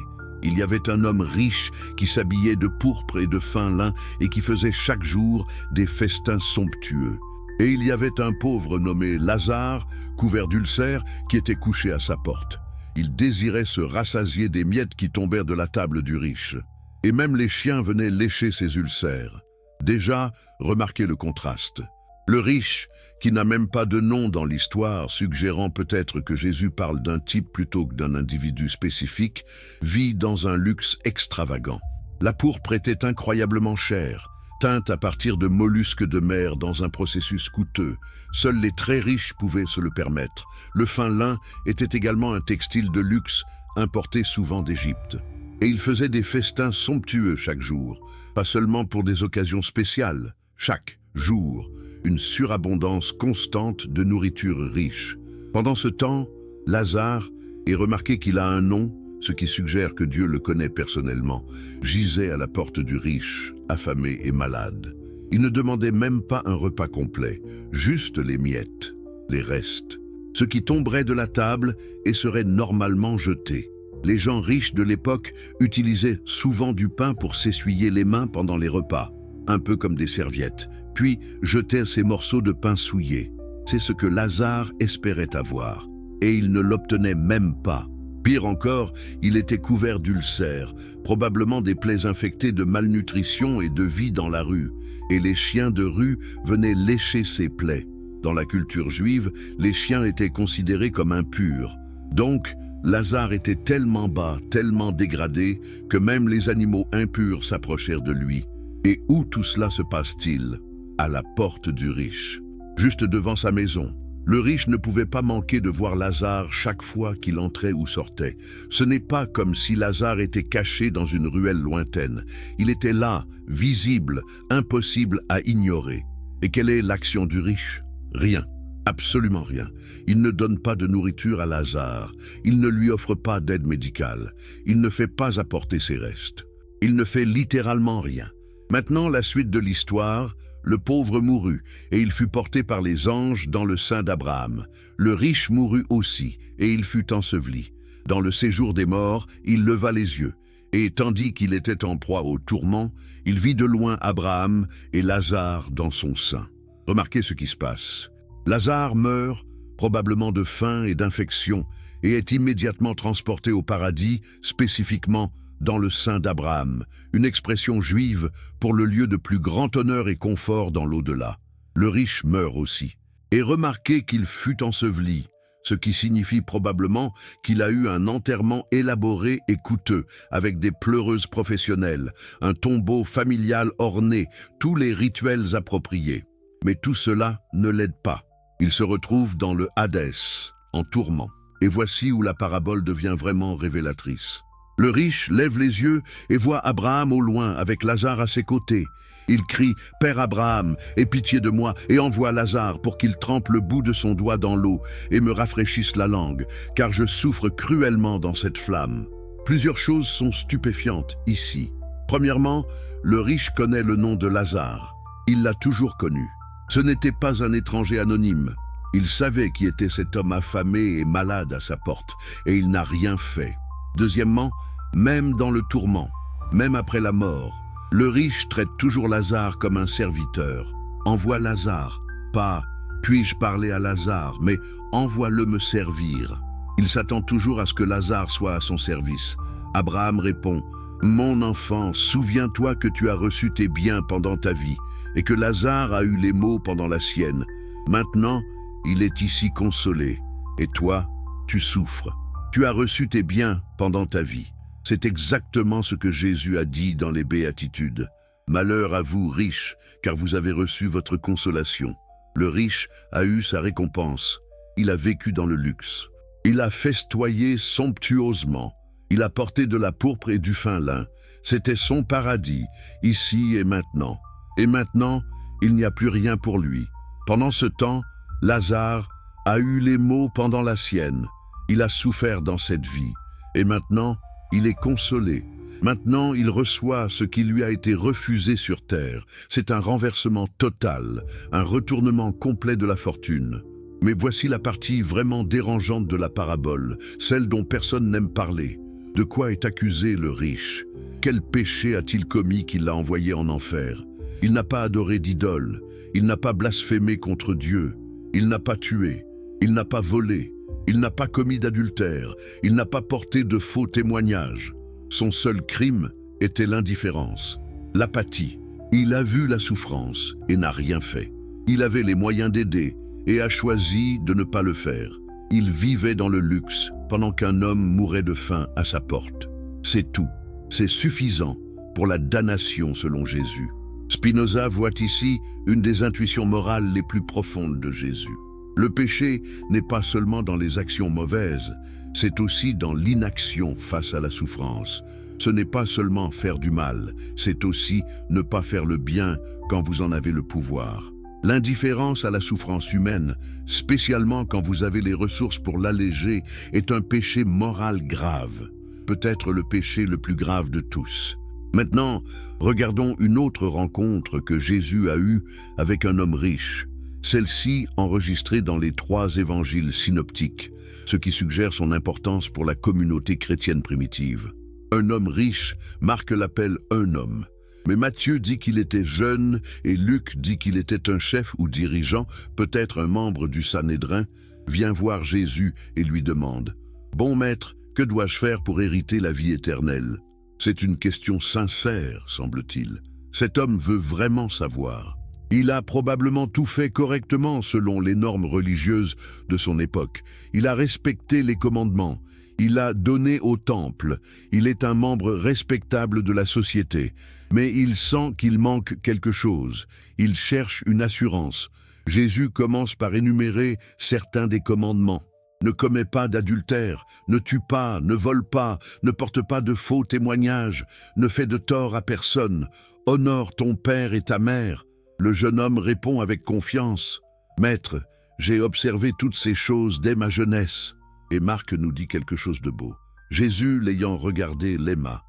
Speaker 1: Il y avait un homme riche qui s'habillait de pourpre et de fin lin et qui faisait chaque jour des festins somptueux. Et il y avait un pauvre nommé Lazare, couvert d'ulcères, qui était couché à sa porte. Il désirait se rassasier des miettes qui tombèrent de la table du riche. Et même les chiens venaient lécher ses ulcères. Déjà, remarquez le contraste. Le riche, qui n'a même pas de nom dans l'histoire, suggérant peut-être que Jésus parle d'un type plutôt que d'un individu spécifique, vit dans un luxe extravagant. La pourpre était incroyablement chère, teinte à partir de mollusques de mer dans un processus coûteux. Seuls les très riches pouvaient se le permettre. Le fin lin était également un textile de luxe, importé souvent d'Égypte. Et il faisait des festins somptueux chaque jour, pas seulement pour des occasions spéciales, chaque jour. Une surabondance constante de nourriture riche. Pendant ce temps, Lazare, et remarquez qu'il a un nom, ce qui suggère que Dieu le connaît personnellement, gisait à la porte du riche, affamé et malade. Il ne demandait même pas un repas complet, juste les miettes, les restes, ce qui tomberait de la table et serait normalement jeté. Les gens riches de l'époque utilisaient souvent du pain pour s'essuyer les mains pendant les repas, un peu comme des serviettes, puis jetaient ces morceaux de pain souillés. C'est ce que Lazare espérait avoir, et il ne l'obtenait même pas. Pire encore, il était couvert d'ulcères, probablement des plaies infectées de malnutrition et de vie dans la rue, et les chiens de rue venaient lécher ces plaies. Dans la culture juive, les chiens étaient considérés comme impurs. Donc, Lazare était tellement bas, tellement dégradé, que même les animaux impurs s'approchèrent de lui. Et où tout cela se passe-t-il? À la porte du riche, juste devant sa maison. Le riche ne pouvait pas manquer de voir Lazare chaque fois qu'il entrait ou sortait. Ce n'est pas comme si Lazare était caché dans une ruelle lointaine. Il était là, visible, impossible à ignorer. Et quelle est l'action du riche? Rien, absolument rien. Il ne donne pas de nourriture à Lazare. Il ne lui offre pas d'aide médicale. Il ne fait pas apporter ses restes. Il ne fait littéralement rien. Maintenant, la suite de l'histoire. Le pauvre mourut, et il fut porté par les anges dans le sein d'Abraham. Le riche mourut aussi, et il fut enseveli. Dans le séjour des morts, il leva les yeux, et tandis qu'il était en proie au tourment, il vit de loin Abraham et Lazare dans son sein. Remarquez ce qui se passe. Lazare meurt, probablement de faim et d'infection, et est immédiatement transporté au paradis, spécifiquement dans le sein d'Abraham, une expression juive pour le lieu de plus grand honneur et confort dans l'au-delà. Le riche meurt aussi. Et remarquez qu'il fut enseveli, ce qui signifie probablement qu'il a eu un enterrement élaboré et coûteux, avec des pleureuses professionnelles, un tombeau familial orné, tous les rituels appropriés. Mais tout cela ne l'aide pas. Il se retrouve dans le Hadès, en tourment. Et voici où la parabole devient vraiment révélatrice. Le riche lève les yeux et voit Abraham au loin avec Lazare à ses côtés. Il crie « Père Abraham, aie pitié de moi et envoie Lazare pour qu'il trempe le bout de son doigt dans l'eau et me rafraîchisse la langue, car je souffre cruellement dans cette flamme. » Plusieurs choses sont stupéfiantes ici. Premièrement, le riche connaît le nom de Lazare. Il l'a toujours connu. Ce n'était pas un étranger anonyme. Il savait qui était cet homme affamé et malade à sa porte, et il n'a rien fait. Deuxièmement, même dans le tourment, même après la mort, le riche traite toujours Lazare comme un serviteur. Envoie Lazare, pas « puis-je parler à Lazare », mais « envoie-le me servir ». Il s'attend toujours à ce que Lazare soit à son service. Abraham répond « Mon enfant, souviens-toi que tu as reçu tes biens pendant ta vie et que Lazare a eu les maux pendant la sienne. Maintenant, il est ici consolé, et toi, tu souffres. Tu as reçu tes biens pendant ta vie. » C'est exactement ce que Jésus a dit dans les Béatitudes. « Malheur à vous, riches, car vous avez reçu votre consolation. » Le riche a eu sa récompense. Il a vécu dans le luxe. Il a festoyé somptueusement. Il a porté de la pourpre et du fin lin. C'était son paradis, ici et maintenant. Et maintenant, il n'y a plus rien pour lui. Pendant ce temps, Lazare a eu les maux pendant la sienne. Il a souffert dans cette vie. Et maintenant, il est consolé. Maintenant, il reçoit ce qui lui a été refusé sur terre. C'est un renversement total, un retournement complet de la fortune. Mais voici la partie vraiment dérangeante de la parabole, celle dont personne n'aime parler. De quoi est accusé le riche? Quel péché a-t-il commis qui l'a envoyé en enfer? Il n'a pas adoré d'idole, il n'a pas blasphémé contre Dieu, il n'a pas tué, il n'a pas volé, il n'a pas commis d'adultère, il n'a pas porté de faux témoignages. Son seul crime était l'indifférence, l'apathie. Il a vu la souffrance et n'a rien fait. Il avait les moyens d'aider et a choisi de ne pas le faire. Il vivait dans le luxe pendant qu'un homme mourait de faim à sa porte. C'est tout. C'est suffisant pour la damnation selon Jésus. Spinoza voit ici une des intuitions morales les plus profondes de Jésus. Le péché n'est pas seulement dans les actions mauvaises, c'est aussi dans l'inaction face à la souffrance. Ce n'est pas seulement faire du mal, c'est aussi ne pas faire le bien quand vous en avez le pouvoir. L'indifférence à la souffrance humaine, spécialement quand vous avez les ressources pour l'alléger, est un péché moral grave, peut-être le péché le plus grave de tous. Maintenant, regardons une autre rencontre que Jésus a eue avec un homme riche. Celle-ci enregistrée dans les 3 évangiles synoptiques, ce qui suggère son importance pour la communauté chrétienne primitive. Un homme riche, Marc l'appelle un homme. Mais Matthieu dit qu'il était jeune et Luc dit qu'il était un chef ou dirigeant, peut-être un membre du Sanhédrin, vient voir Jésus et lui demande « Bon maître, que dois-je faire pour hériter la vie éternelle ?» C'est une question sincère, semble-t-il. Cet homme veut vraiment savoir. Il a probablement tout fait correctement selon les normes religieuses de son époque. Il a respecté les commandements. Il a donné au temple. Il est un membre respectable de la société. Mais il sent qu'il manque quelque chose. Il cherche une assurance. Jésus commence par énumérer certains des commandements. Ne commets pas d'adultère, ne tue pas, ne vole pas, ne porte pas de faux témoignages, ne fais de tort à personne, honore ton père et ta mère. Le jeune homme répond avec confiance « Maître, j'ai observé toutes ces choses dès ma jeunesse. » Et Marc nous dit quelque chose de beau. Jésus, l'ayant regardé, l'aima.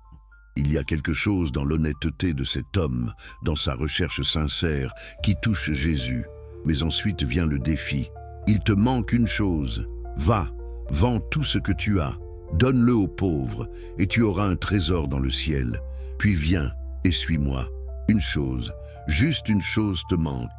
Speaker 1: Il y a quelque chose dans l'honnêteté de cet homme, dans sa recherche sincère, qui touche Jésus. Mais ensuite vient le défi. Il te manque une chose. Va, vends tout ce que tu as, donne-le aux pauvres, et tu auras un trésor dans le ciel. Puis viens et suis-moi. Une chose, juste une chose te manque.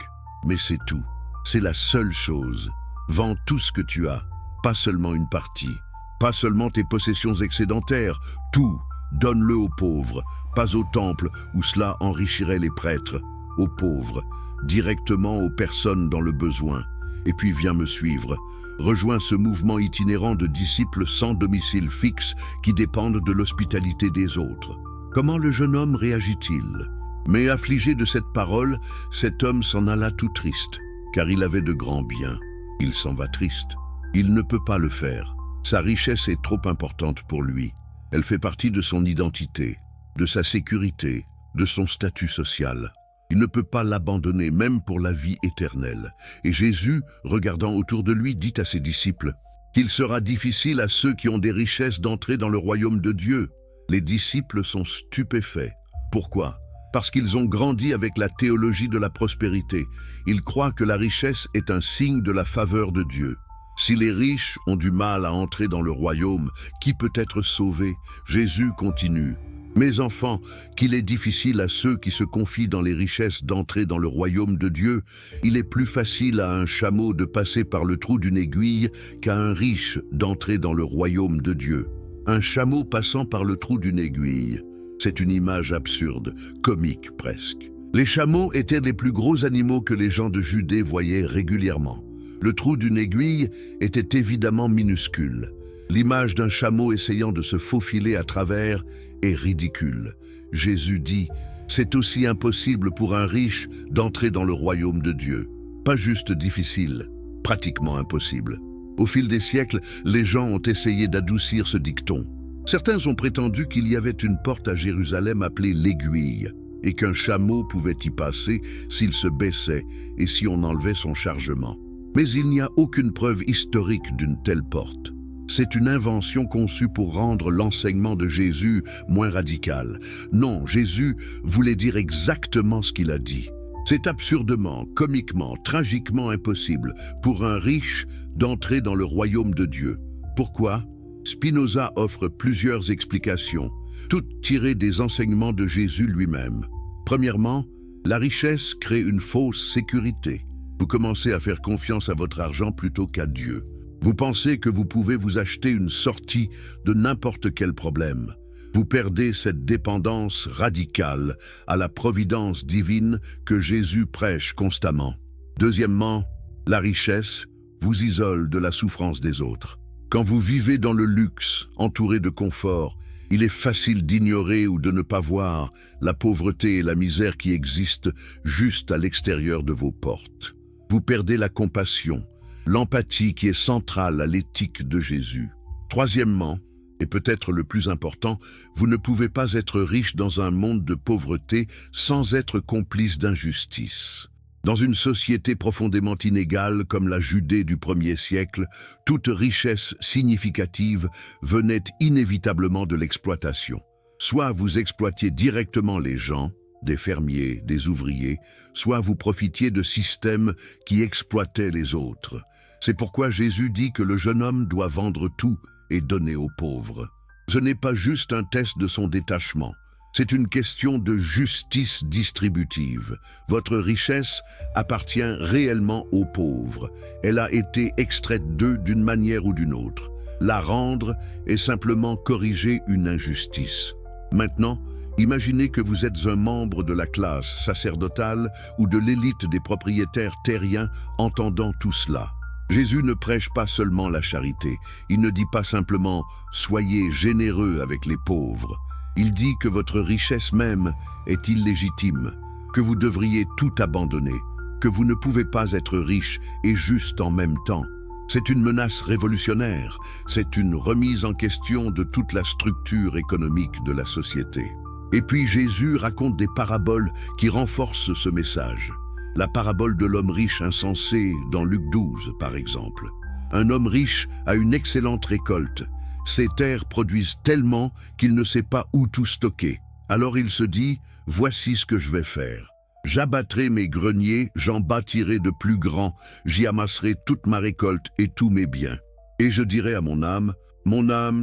Speaker 1: Mais c'est tout. C'est la seule chose. Vends tout ce que tu as, pas seulement une partie, pas seulement tes possessions excédentaires, tout. Donne-le aux pauvres, pas au temple où cela enrichirait les prêtres, aux pauvres, directement aux personnes dans le besoin. Et puis viens me suivre. Rejoins ce mouvement itinérant de disciples sans domicile fixe qui dépendent de l'hospitalité des autres. Comment le jeune homme réagit-il? Mais affligé de cette parole, cet homme s'en alla tout triste, car il avait de grands biens. Il s'en va triste. Il ne peut pas le faire. Sa richesse est trop importante pour lui. Elle fait partie de son identité, de sa sécurité, de son statut social. Il ne peut pas l'abandonner, même pour la vie éternelle. Et Jésus, regardant autour de lui, dit à ses disciples qu'il sera difficile à ceux qui ont des richesses d'entrer dans le royaume de Dieu. Les disciples sont stupéfaits. Pourquoi? Parce qu'ils ont grandi avec la théologie de la prospérité. Ils croient que la richesse est un signe de la faveur de Dieu. Si les riches ont du mal à entrer dans le royaume, qui peut être sauvé? Jésus continue. Mes enfants, qu'il est difficile à ceux qui se confient dans les richesses d'entrer dans le royaume de Dieu, il est plus facile à un chameau de passer par le trou d'une aiguille qu'à un riche d'entrer dans le royaume de Dieu. Un chameau passant par le trou d'une aiguille, c'est une image absurde, comique presque. Les chameaux étaient les plus gros animaux que les gens de Judée voyaient régulièrement. Le trou d'une aiguille était évidemment minuscule. L'image d'un chameau essayant de se faufiler à travers est ridicule. Jésus dit « C'est aussi impossible pour un riche d'entrer dans le royaume de Dieu. Pas juste difficile, pratiquement impossible. » Au fil des siècles, les gens ont essayé d'adoucir ce dicton. Certains ont prétendu qu'il y avait une porte à Jérusalem appelée l'Aiguille, et qu'un chameau pouvait y passer s'il se baissait et si on enlevait son chargement. Mais il n'y a aucune preuve historique d'une telle porte. C'est une invention conçue pour rendre l'enseignement de Jésus moins radical. Non, Jésus voulait dire exactement ce qu'il a dit. C'est absurdement, comiquement, tragiquement impossible pour un riche d'entrer dans le royaume de Dieu. Pourquoi? Spinoza offre plusieurs explications, toutes tirées des enseignements de Jésus lui-même. Premièrement, la richesse crée une fausse sécurité. Vous commencez à faire confiance à votre argent plutôt qu'à Dieu. Vous pensez que vous pouvez vous acheter une sortie de n'importe quel problème. Vous perdez cette dépendance radicale à la providence divine que Jésus prêche constamment. Deuxièmement, la richesse vous isole de la souffrance des autres. Quand vous vivez dans le luxe, entouré de confort, il est facile d'ignorer ou de ne pas voir la pauvreté et la misère qui existent juste à l'extérieur de vos portes. Vous perdez la compassion, l'empathie qui est centrale à l'éthique de Jésus. Troisièmement, et peut-être le plus important, vous ne pouvez pas être riche dans un monde de pauvreté sans être complice d'injustice. Dans une société profondément inégale comme la Judée du 1er siècle, toute richesse significative venait inévitablement de l'exploitation. Soit vous exploitiez directement les gens, des fermiers, des ouvriers, soit vous profitiez de systèmes qui exploitaient les autres. C'est pourquoi Jésus dit que le jeune homme doit vendre tout et donner aux pauvres. Ce n'est pas juste un test de son détachement. C'est une question de justice distributive. Votre richesse appartient réellement aux pauvres. Elle a été extraite d'eux d'une manière ou d'une autre. La rendre est simplement corriger une injustice. Maintenant, imaginez que vous êtes un membre de la classe sacerdotale ou de l'élite des propriétaires terriens entendant tout cela. Jésus ne prêche pas seulement la charité. Il ne dit pas simplement « soyez généreux avec les pauvres ». Il dit que votre richesse même est illégitime, que vous devriez tout abandonner, que vous ne pouvez pas être riche et juste en même temps. C'est une menace révolutionnaire, c'est une remise en question de toute la structure économique de la société. Et puis Jésus raconte des paraboles qui renforcent ce message. La parabole de l'homme riche insensé dans Luc 12, par exemple. Un homme riche a une excellente récolte. Ses terres produisent tellement qu'il ne sait pas où tout stocker. Alors il se dit, voici ce que je vais faire. J'abattrai mes greniers, j'en bâtirai de plus grands, j'y amasserai toute ma récolte et tous mes biens. Et je dirai à mon âme,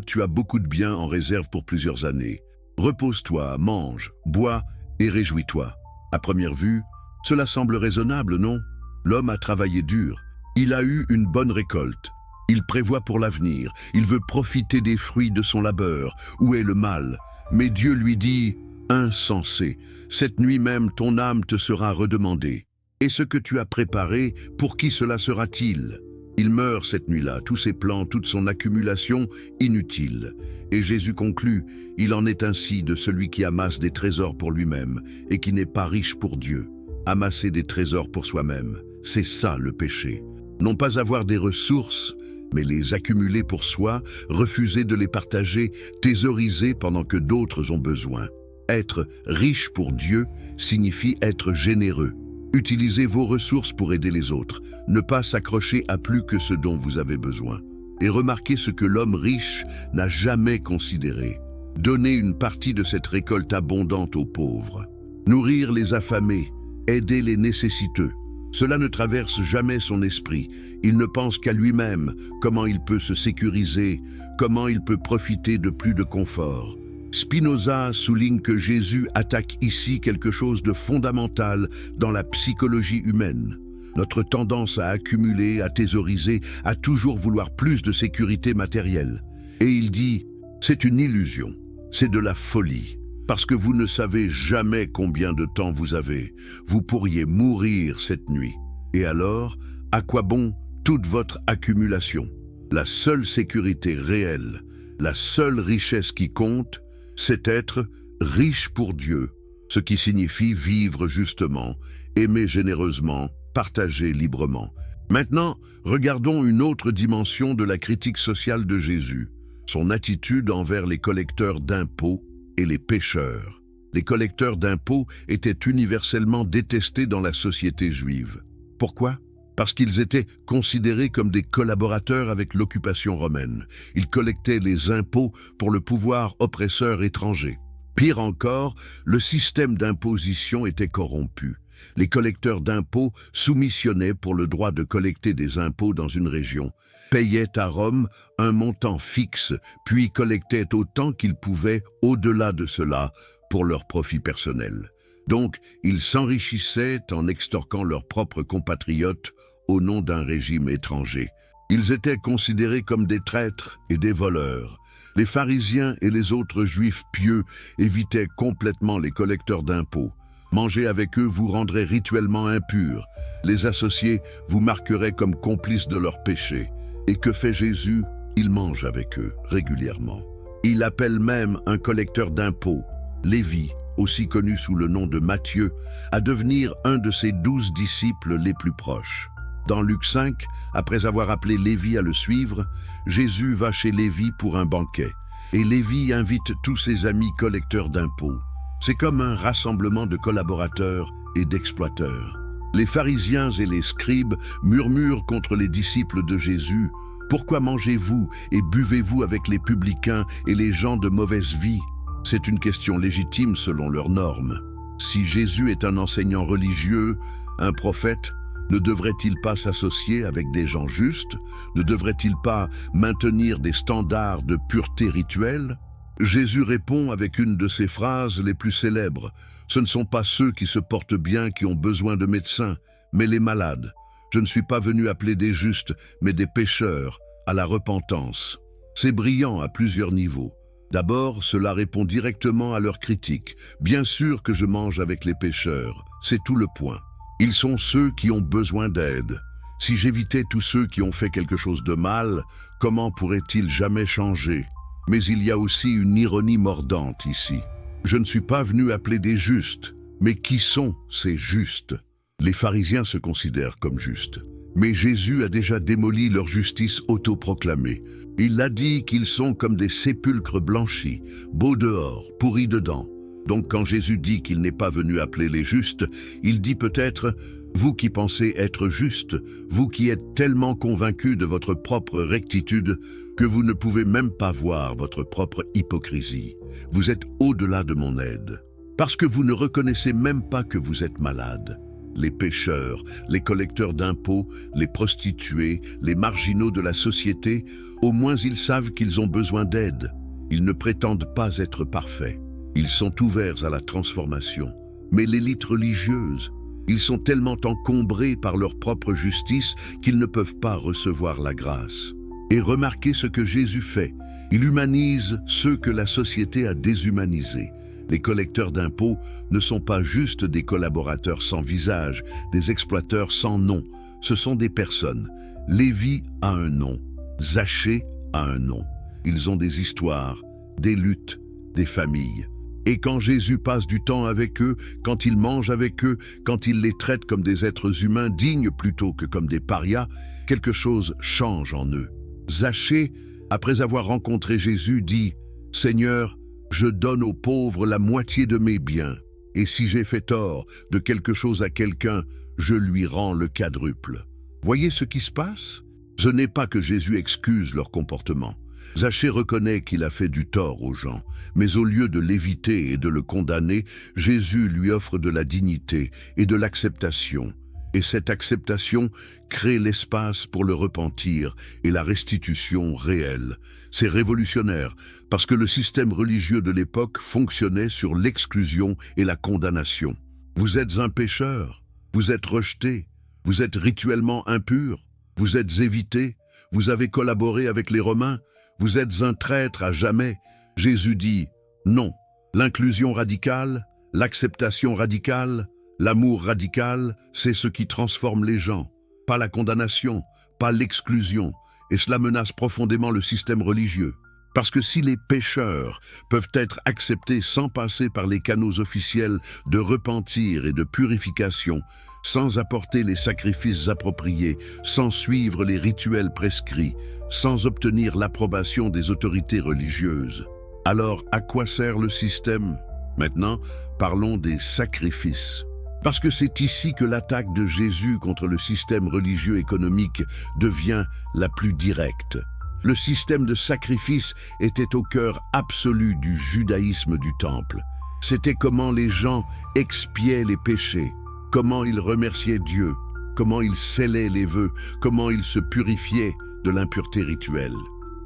Speaker 1: tu as beaucoup de biens en réserve pour plusieurs années. Repose-toi, mange, bois et réjouis-toi. À première vue, cela semble raisonnable, non? L'homme a travaillé dur. Il a eu une bonne récolte. Il prévoit pour l'avenir. Il veut profiter des fruits de son labeur. Où est le mal? Mais Dieu lui dit, insensé, cette nuit même ton âme te sera redemandée. Et ce que tu as préparé, pour qui cela sera-t-il? Il meurt cette nuit-là, tous ses plans, toute son accumulation, inutile. Et Jésus conclut, il en est ainsi de celui qui amasse des trésors pour lui-même et qui n'est pas riche pour Dieu. Amasser des trésors pour soi-même, c'est ça le péché. Non pas avoir des ressources, mais les accumuler pour soi, refuser de les partager, thésauriser pendant que d'autres ont besoin. Être riche pour Dieu signifie être généreux. Utilisez vos ressources pour aider les autres, ne pas s'accrocher à plus que ce dont vous avez besoin. Et remarquez ce que l'homme riche n'a jamais considéré. Donner une partie de cette récolte abondante aux pauvres. Nourrir les affamés, aider les nécessiteux. Cela ne traverse jamais son esprit. Il ne pense qu'à lui-même, comment il peut se sécuriser, comment il peut profiter de plus de confort. Spinoza souligne que Jésus attaque ici quelque chose de fondamental dans la psychologie humaine. Notre tendance à accumuler, à thésauriser, à toujours vouloir plus de sécurité matérielle. Et il dit, c'est une illusion, c'est de la folie. Parce que vous ne savez jamais combien de temps vous avez. Vous pourriez mourir cette nuit. Et alors, à quoi bon toute votre accumulation? La seule sécurité réelle, la seule richesse qui compte, c'est être riche pour Dieu, ce qui signifie vivre justement, aimer généreusement, partager librement. Maintenant, regardons une autre dimension de la critique sociale de Jésus, son attitude envers les collecteurs d'impôts et les pécheurs. Les collecteurs d'impôts étaient universellement détestés dans la société juive. Pourquoi? Parce qu'ils étaient considérés comme des collaborateurs avec l'occupation romaine. Ils collectaient les impôts pour le pouvoir oppresseur étranger. Pire encore, le système d'imposition était corrompu. Les collecteurs d'impôts soumissionnaient pour le droit de collecter des impôts dans une région, payaient à Rome un montant fixe, puis collectaient autant qu'ils pouvaient au-delà de cela pour leur profit personnel. Donc, ils s'enrichissaient en extorquant leurs propres compatriotes au nom d'un régime étranger. Ils étaient considérés comme des traîtres et des voleurs. Les pharisiens et les autres juifs pieux évitaient complètement les collecteurs d'impôts. Manger avec eux vous rendrait rituellement impur. Les associés vous marqueraient comme complices de leurs péchés. Et que fait Jésus? Il mange avec eux régulièrement. Il appelle même un collecteur d'impôts, Lévi, aussi connu sous le nom de Matthieu, à devenir un de ses 12 disciples les plus proches. Dans Luc 5, après avoir appelé Lévi à le suivre, Jésus va chez Lévi pour un banquet. Et Lévi invite tous ses amis collecteurs d'impôts. C'est comme un rassemblement de collaborateurs et d'exploiteurs. Les pharisiens et les scribes murmurent contre les disciples de Jésus. « Pourquoi mangez-vous et buvez-vous avec les publicains et les gens de mauvaise vie ?» C'est une question légitime selon leurs normes. Si Jésus est un enseignant religieux, un prophète, ne devrait-il pas s'associer avec des gens justes? Ne devrait-il pas maintenir des standards de pureté rituelle? Jésus répond avec une de ses phrases les plus célèbres. Ce ne sont pas ceux qui se portent bien qui ont besoin de médecins, mais les malades. Je ne suis pas venu appeler des justes, mais des pécheurs, à la repentance. C'est brillant à plusieurs niveaux. D'abord, cela répond directement à leurs critiques. Bien sûr que je mange avec les pécheurs, c'est tout le point. Ils sont ceux qui ont besoin d'aide. Si j'évitais tous ceux qui ont fait quelque chose de mal, comment pourraient-ils jamais changer? Mais il y a aussi une ironie mordante ici. Je ne suis pas venu appeler des justes, mais qui sont ces justes? Les pharisiens se considèrent comme justes. Mais Jésus a déjà démoli leur justice autoproclamée. Il a dit qu'ils sont comme des sépulcres blanchis, beaux dehors, pourris dedans. Donc quand Jésus dit qu'il n'est pas venu appeler les justes, il dit peut-être « Vous qui pensez être justes, vous qui êtes tellement convaincus de votre propre rectitude que vous ne pouvez même pas voir votre propre hypocrisie. Vous êtes au-delà de mon aide, parce que vous ne reconnaissez même pas que vous êtes malade. » Les pécheurs, les collecteurs d'impôts, les prostituées, les marginaux de la société, au moins ils savent qu'ils ont besoin d'aide. Ils ne prétendent pas être parfaits. Ils sont ouverts à la transformation. Mais l'élite religieuse, ils sont tellement encombrés par leur propre justice qu'ils ne peuvent pas recevoir la grâce. Et remarquez ce que Jésus fait. Il humanise ceux que la société a déshumanisés. Les collecteurs d'impôts ne sont pas juste des collaborateurs sans visage, des exploiteurs sans nom. Ce sont des personnes. Lévi a un nom. Zachée a un nom. Ils ont des histoires, des luttes, des familles. Et quand Jésus passe du temps avec eux, quand il mange avec eux, quand il les traite comme des êtres humains dignes plutôt que comme des parias, quelque chose change en eux. Zachée, après avoir rencontré Jésus, dit « Seigneur, je donne aux pauvres la moitié de mes biens, et si j'ai fait tort de quelque chose à quelqu'un, je lui rends le quadruple. » Voyez ce qui se passe? Ce n'est pas que Jésus excuse leur comportement. Zachée reconnaît qu'il a fait du tort aux gens, mais au lieu de l'éviter et de le condamner, Jésus lui offre de la dignité et de l'acceptation. Et cette acceptation crée l'espace pour le repentir et la restitution réelle. C'est révolutionnaire, parce que le système religieux de l'époque fonctionnait sur l'exclusion et la condamnation. Vous êtes un pécheur, vous êtes rejeté, vous êtes rituellement impur, vous êtes évité, vous avez collaboré avec les Romains, vous êtes un traître à jamais. Jésus dit non. L'inclusion radicale, l'acceptation radicale, l'amour radical, c'est ce qui transforme les gens. Pas la condamnation, pas l'exclusion. Et cela menace profondément le système religieux. Parce que si les pécheurs peuvent être acceptés sans passer par les canaux officiels de repentir et de purification, sans apporter les sacrifices appropriés, sans suivre les rituels prescrits, sans obtenir l'approbation des autorités religieuses, alors à quoi sert le système? Maintenant, parlons des sacrifices. Parce que c'est ici que l'attaque de Jésus contre le système religieux économique devient la plus directe. Le système de sacrifice était au cœur absolu du judaïsme du temple. C'était comment les gens expiaient les péchés. comment il remerciait Dieu, comment il scellait les vœux, comment il se purifiait de l'impureté rituelle.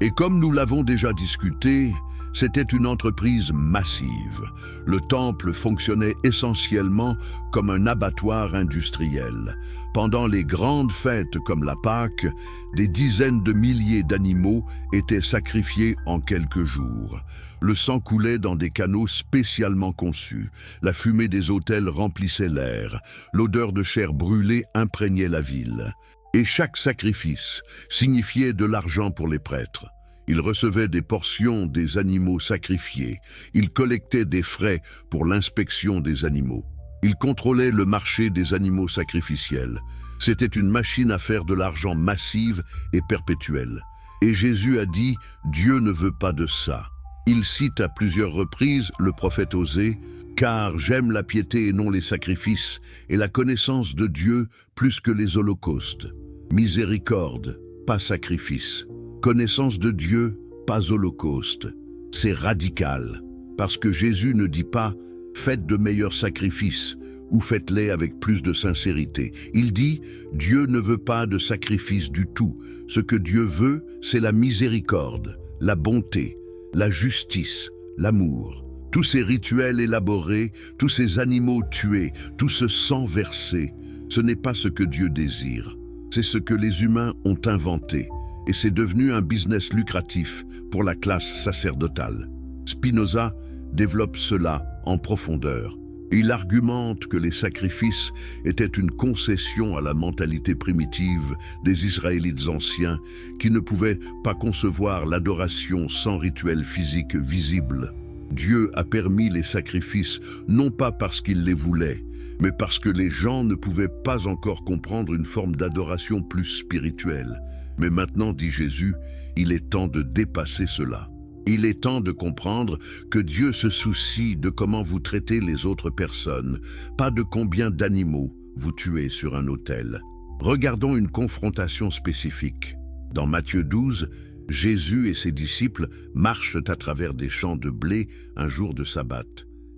Speaker 1: Et comme nous l'avons déjà discuté, c'était une entreprise massive. Le temple fonctionnait essentiellement comme un abattoir industriel. Pendant les grandes fêtes comme la Pâque, des dizaines de milliers d'animaux étaient sacrifiés en quelques jours. Le sang coulait dans des canaux spécialement conçus. La fumée des autels remplissait l'air. L'odeur de chair brûlée imprégnait la ville. Et chaque sacrifice signifiait de l'argent pour les prêtres. Ils recevaient des portions des animaux sacrifiés. Ils collectaient des frais pour l'inspection des animaux. Ils contrôlaient le marché des animaux sacrificiels. C'était une machine à faire de l'argent massive et perpétuelle. Et Jésus a dit « Dieu ne veut pas de ça ». Il cite à plusieurs reprises le prophète Osée « Car j'aime la piété et non les sacrifices, et la connaissance de Dieu plus que les holocaustes. Miséricorde, pas sacrifice. Connaissance de Dieu, pas holocauste. » C'est radical, parce que Jésus ne dit pas « Faites de meilleurs sacrifices » ou « Faites-les avec plus de sincérité ». Il dit « Dieu ne veut pas de sacrifice du tout. Ce que Dieu veut, c'est la miséricorde, la bonté, la justice, l'amour. » Tous ces rituels élaborés, tous ces animaux tués, tout ce sang versé, ce n'est pas ce que Dieu désire. C'est ce que les humains ont inventé. Et c'est devenu un business lucratif pour la classe sacerdotale. Spinoza développe cela en profondeur. Il argumente que les sacrifices étaient une concession à la mentalité primitive des Israélites anciens qui ne pouvaient pas concevoir l'adoration sans rituel physique visible. Dieu a permis les sacrifices non pas parce qu'il les voulait, mais parce que les gens ne pouvaient pas encore comprendre une forme d'adoration plus spirituelle. Mais maintenant, dit Jésus, il est temps de dépasser cela. Il est temps de comprendre que Dieu se soucie de comment vous traitez les autres personnes, pas de combien d'animaux vous tuez sur un autel. Regardons une confrontation spécifique. Dans Matthieu 12, Jésus et ses disciples marchent à travers des champs de blé un jour de sabbat.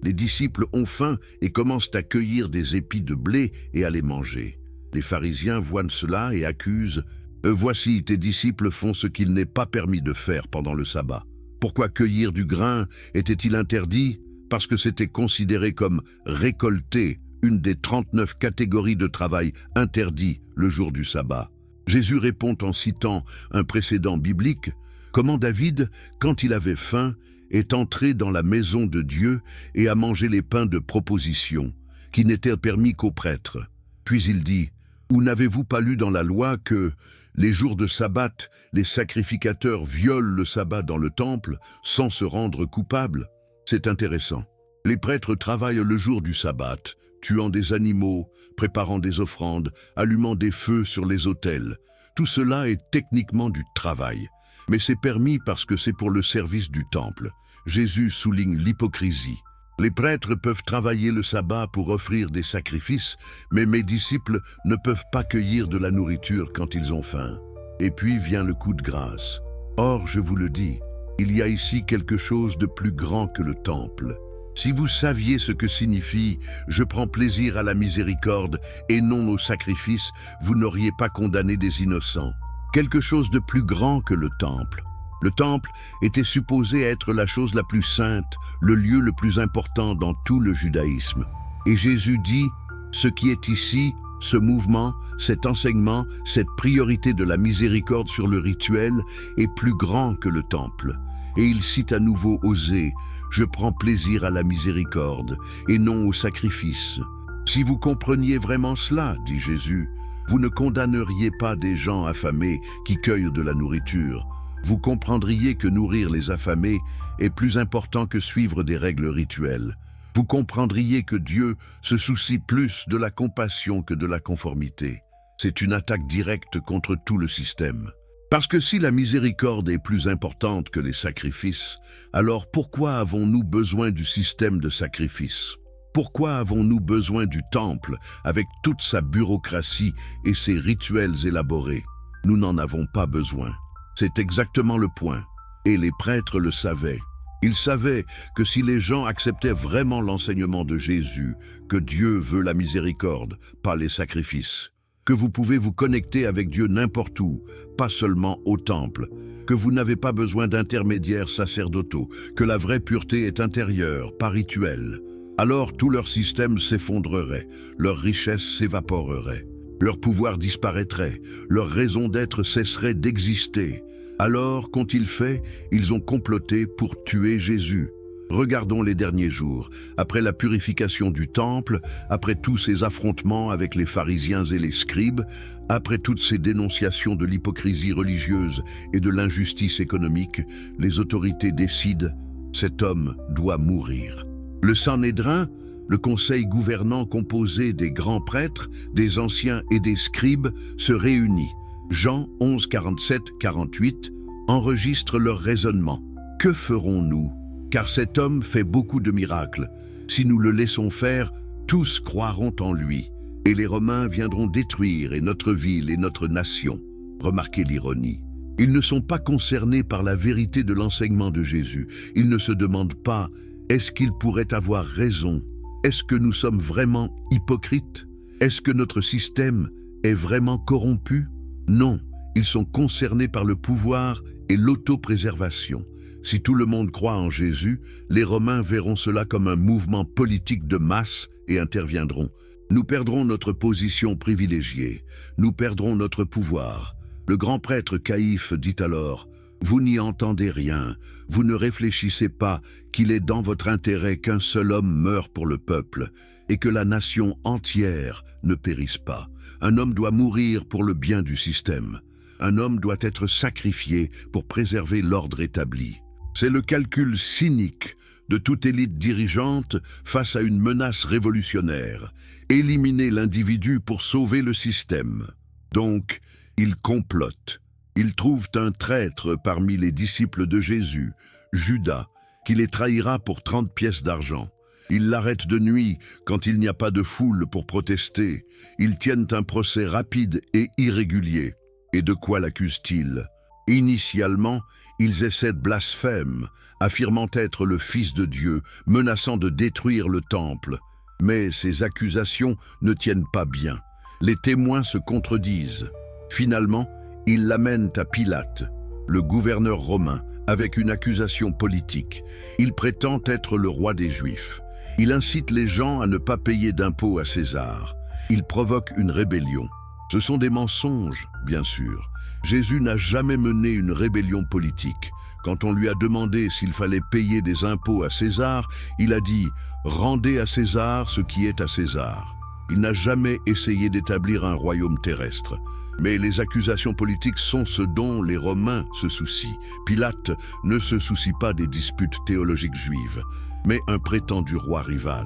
Speaker 1: Les disciples ont faim et commencent à cueillir des épis de blé et à les manger. Les pharisiens voient cela et accusent « Voici, tes disciples font ce qu'il n'est pas permis de faire pendant le sabbat. » Pourquoi cueillir du grain était-il interdit? Parce que c'était considéré comme récolter, une des 39 catégories de travail interdits le jour du sabbat. Jésus répond en citant un précédent biblique, comment David, quand il avait faim, est entré dans la maison de Dieu et a mangé les pains de proposition, qui n'étaient permis qu'aux prêtres. Puis il dit, ou n'avez-vous pas lu dans la loi que, les jours de sabbat, les sacrificateurs violent le sabbat dans le temple sans se rendre coupables? C'est intéressant. Les prêtres travaillent le jour du sabbat, tuant des animaux, préparant des offrandes, allumant des feux sur les autels. Tout cela est techniquement du travail, mais c'est permis parce que c'est pour le service du temple. Jésus souligne l'hypocrisie. Les prêtres peuvent travailler le sabbat pour offrir des sacrifices, mais mes disciples ne peuvent pas cueillir de la nourriture quand ils ont faim. Et puis vient le coup de grâce. Or, je vous le dis, il y a ici quelque chose de plus grand que le temple. Si vous saviez ce que signifie « je prends plaisir à la miséricorde et non au sacrifice », vous n'auriez pas condamné des innocents. Quelque chose de plus grand que le temple. Le temple était supposé être la chose la plus sainte, le lieu le plus important dans tout le judaïsme. Et Jésus dit, ce qui est ici, ce mouvement, cet enseignement, cette priorité de la miséricorde sur le rituel est plus grand que le temple. Et il cite à nouveau Osée, je prends plaisir à la miséricorde et non au sacrifice. Si vous compreniez vraiment cela, dit Jésus, vous ne condamneriez pas des gens affamés qui cueillent de la nourriture. Vous comprendriez que nourrir les affamés est plus important que suivre des règles rituelles. Vous comprendriez que Dieu se soucie plus de la compassion que de la conformité. C'est une attaque directe contre tout le système. Parce que si la miséricorde est plus importante que les sacrifices, alors pourquoi avons-nous besoin du système de sacrifice? Pourquoi avons-nous besoin du temple avec toute sa bureaucratie et ses rituels élaborés? Nous n'en avons pas besoin. C'est exactement le point. Et les prêtres le savaient. Il savait que si les gens acceptaient vraiment l'enseignement de Jésus, que Dieu veut la miséricorde, pas les sacrifices, que vous pouvez vous connecter avec Dieu n'importe où, pas seulement au temple, que vous n'avez pas besoin d'intermédiaires sacerdotaux, que la vraie pureté est intérieure, pas rituelle, alors tout leur système s'effondrerait, leur richesse s'évaporerait, leur pouvoir disparaîtrait, leur raison d'être cesserait d'exister. Alors, qu'ont-ils fait? Ils ont comploté pour tuer Jésus. Regardons les derniers jours, après la purification du temple, après tous ces affrontements avec les pharisiens et les scribes, après toutes ces dénonciations de l'hypocrisie religieuse et de l'injustice économique, les autorités décident, cet homme doit mourir. Le Sanhédrin, le conseil gouvernant composé des grands prêtres, des anciens et des scribes, se réunit. Jean 11, 47, 48 enregistre leur raisonnement. Que ferons-nous? Car cet homme fait beaucoup de miracles. Si nous le laissons faire, tous croiront en lui. Et les Romains viendront détruire et notre ville et notre nation. Remarquez l'ironie. Ils ne sont pas concernés par la vérité de l'enseignement de Jésus. Ils ne se demandent pas, est-ce qu'il pourrait avoir raison? Est-ce que nous sommes vraiment hypocrites? Est-ce que notre système est vraiment corrompu? Non, ils sont concernés par le pouvoir et l'autopréservation. Si tout le monde croit en Jésus, les Romains verront cela comme un mouvement politique de masse et interviendront. Nous perdrons notre position privilégiée, nous perdrons notre pouvoir. Le grand prêtre Caïphe dit alors, « Vous n'y entendez rien, vous ne réfléchissez pas qu'il est dans votre intérêt qu'un seul homme meure pour le peuple, et que la nation entière ne périsse pas. Un homme doit mourir pour le bien du système. Un homme doit être sacrifié pour préserver l'ordre établi. » C'est le calcul cynique de toute élite dirigeante face à une menace révolutionnaire. Éliminer l'individu pour sauver le système. Donc, ils complotent. Ils trouvent un traître parmi les disciples de Jésus, Judas, qui les trahira pour 30 pièces d'argent. Ils l'arrêtent de nuit quand il n'y a pas de foule pour protester. Ils tiennent un procès rapide et irrégulier. Et de quoi l'accusent-ils? Initialement, ils essaient de blasphème, affirmant être le Fils de Dieu, menaçant de détruire le temple. Mais ces accusations ne tiennent pas bien. Les témoins se contredisent. Finalement, ils l'amènent à Pilate, le gouverneur romain, avec une accusation politique. Il prétend être le roi des Juifs. Il incite les gens à ne pas payer d'impôts à César. Il provoque une rébellion. Ce sont des mensonges, bien sûr. Jésus n'a jamais mené une rébellion politique. Quand on lui a demandé s'il fallait payer des impôts à César, il a dit « Rendez à César ce qui est à César ». Il n'a jamais essayé d'établir un royaume terrestre. Mais les accusations politiques sont ce dont les Romains se soucient. Pilate ne se soucie pas des disputes théologiques juives, mais un prétendu roi rival.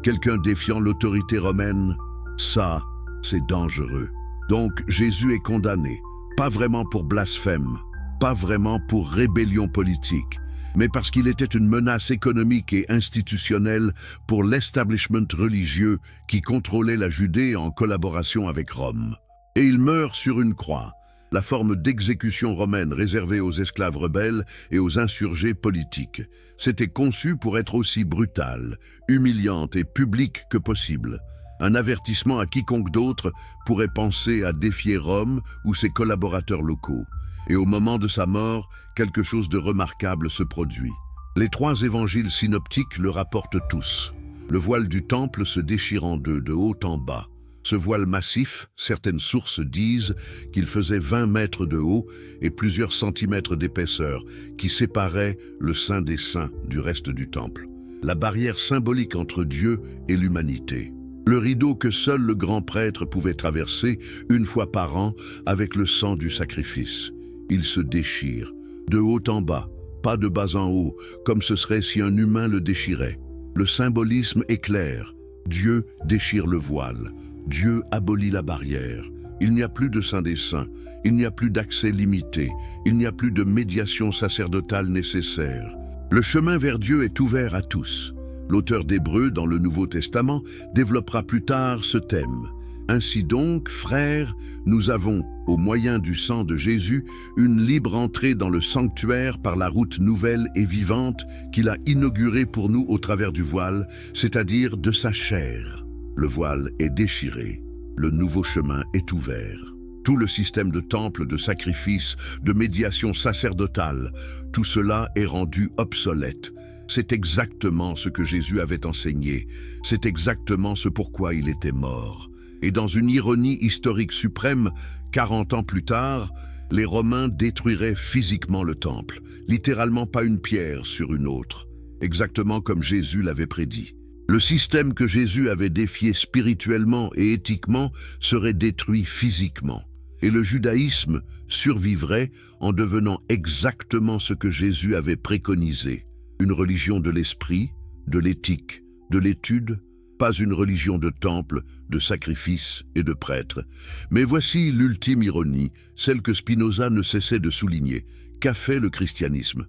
Speaker 1: Quelqu'un défiant l'autorité romaine, ça, c'est dangereux. Donc Jésus est condamné, pas vraiment pour blasphème, pas vraiment pour rébellion politique, mais parce qu'il était une menace économique et institutionnelle pour l'establishment religieux qui contrôlait la Judée en collaboration avec Rome. Et il meurt sur une croix, la forme d'exécution romaine réservée aux esclaves rebelles et aux insurgés politiques. C'était conçu pour être aussi brutale, humiliante et publique que possible. Un avertissement à quiconque d'autre pourrait penser à défier Rome ou ses collaborateurs locaux. Et au moment de sa mort, quelque chose de remarquable se produit. Les 3 évangiles synoptiques le rapportent tous. Le voile du temple se déchire en deux, de haut en bas. Ce voile massif, certaines sources disent qu'il faisait 20 mètres de haut et plusieurs centimètres d'épaisseur, qui séparait le Saint des Saints du reste du temple. La barrière symbolique entre Dieu et l'humanité. Le rideau que seul le grand prêtre pouvait traverser une fois par an avec le sang du sacrifice. Il se déchire, de haut en bas, pas de bas en haut, comme ce serait si un humain le déchirait. Le symbolisme est clair. Dieu déchire le voile. Dieu abolit la barrière. Il n'y a plus de Saint des Saints. Il n'y a plus d'accès limité. Il n'y a plus de médiation sacerdotale nécessaire. Le chemin vers Dieu est ouvert à tous. L'auteur d'Hébreux, dans le Nouveau Testament, développera plus tard ce thème. Ainsi donc, frères, nous avons, au moyen du sang de Jésus, une libre entrée dans le sanctuaire par la route nouvelle et vivante qu'il a inaugurée pour nous au travers du voile, c'est-à-dire de sa chair. Le voile est déchiré, le nouveau chemin est ouvert. Tout le système de temple, de sacrifice, de médiation sacerdotale, tout cela est rendu obsolète. C'est exactement ce que Jésus avait enseigné, c'est exactement ce pourquoi il était mort. Et dans une ironie historique suprême, 40 ans plus tard, les Romains détruiraient physiquement le temple, littéralement pas une pierre sur une autre, exactement comme Jésus l'avait prédit. Le système que Jésus avait défié spirituellement et éthiquement serait détruit physiquement. Et le judaïsme survivrait en devenant exactement ce que Jésus avait préconisé. Une religion de l'esprit, de l'éthique, de l'étude, pas une religion de temple, de sacrifices et de prêtres. Mais voici l'ultime ironie, celle que Spinoza ne cessait de souligner. Qu'a fait le christianisme?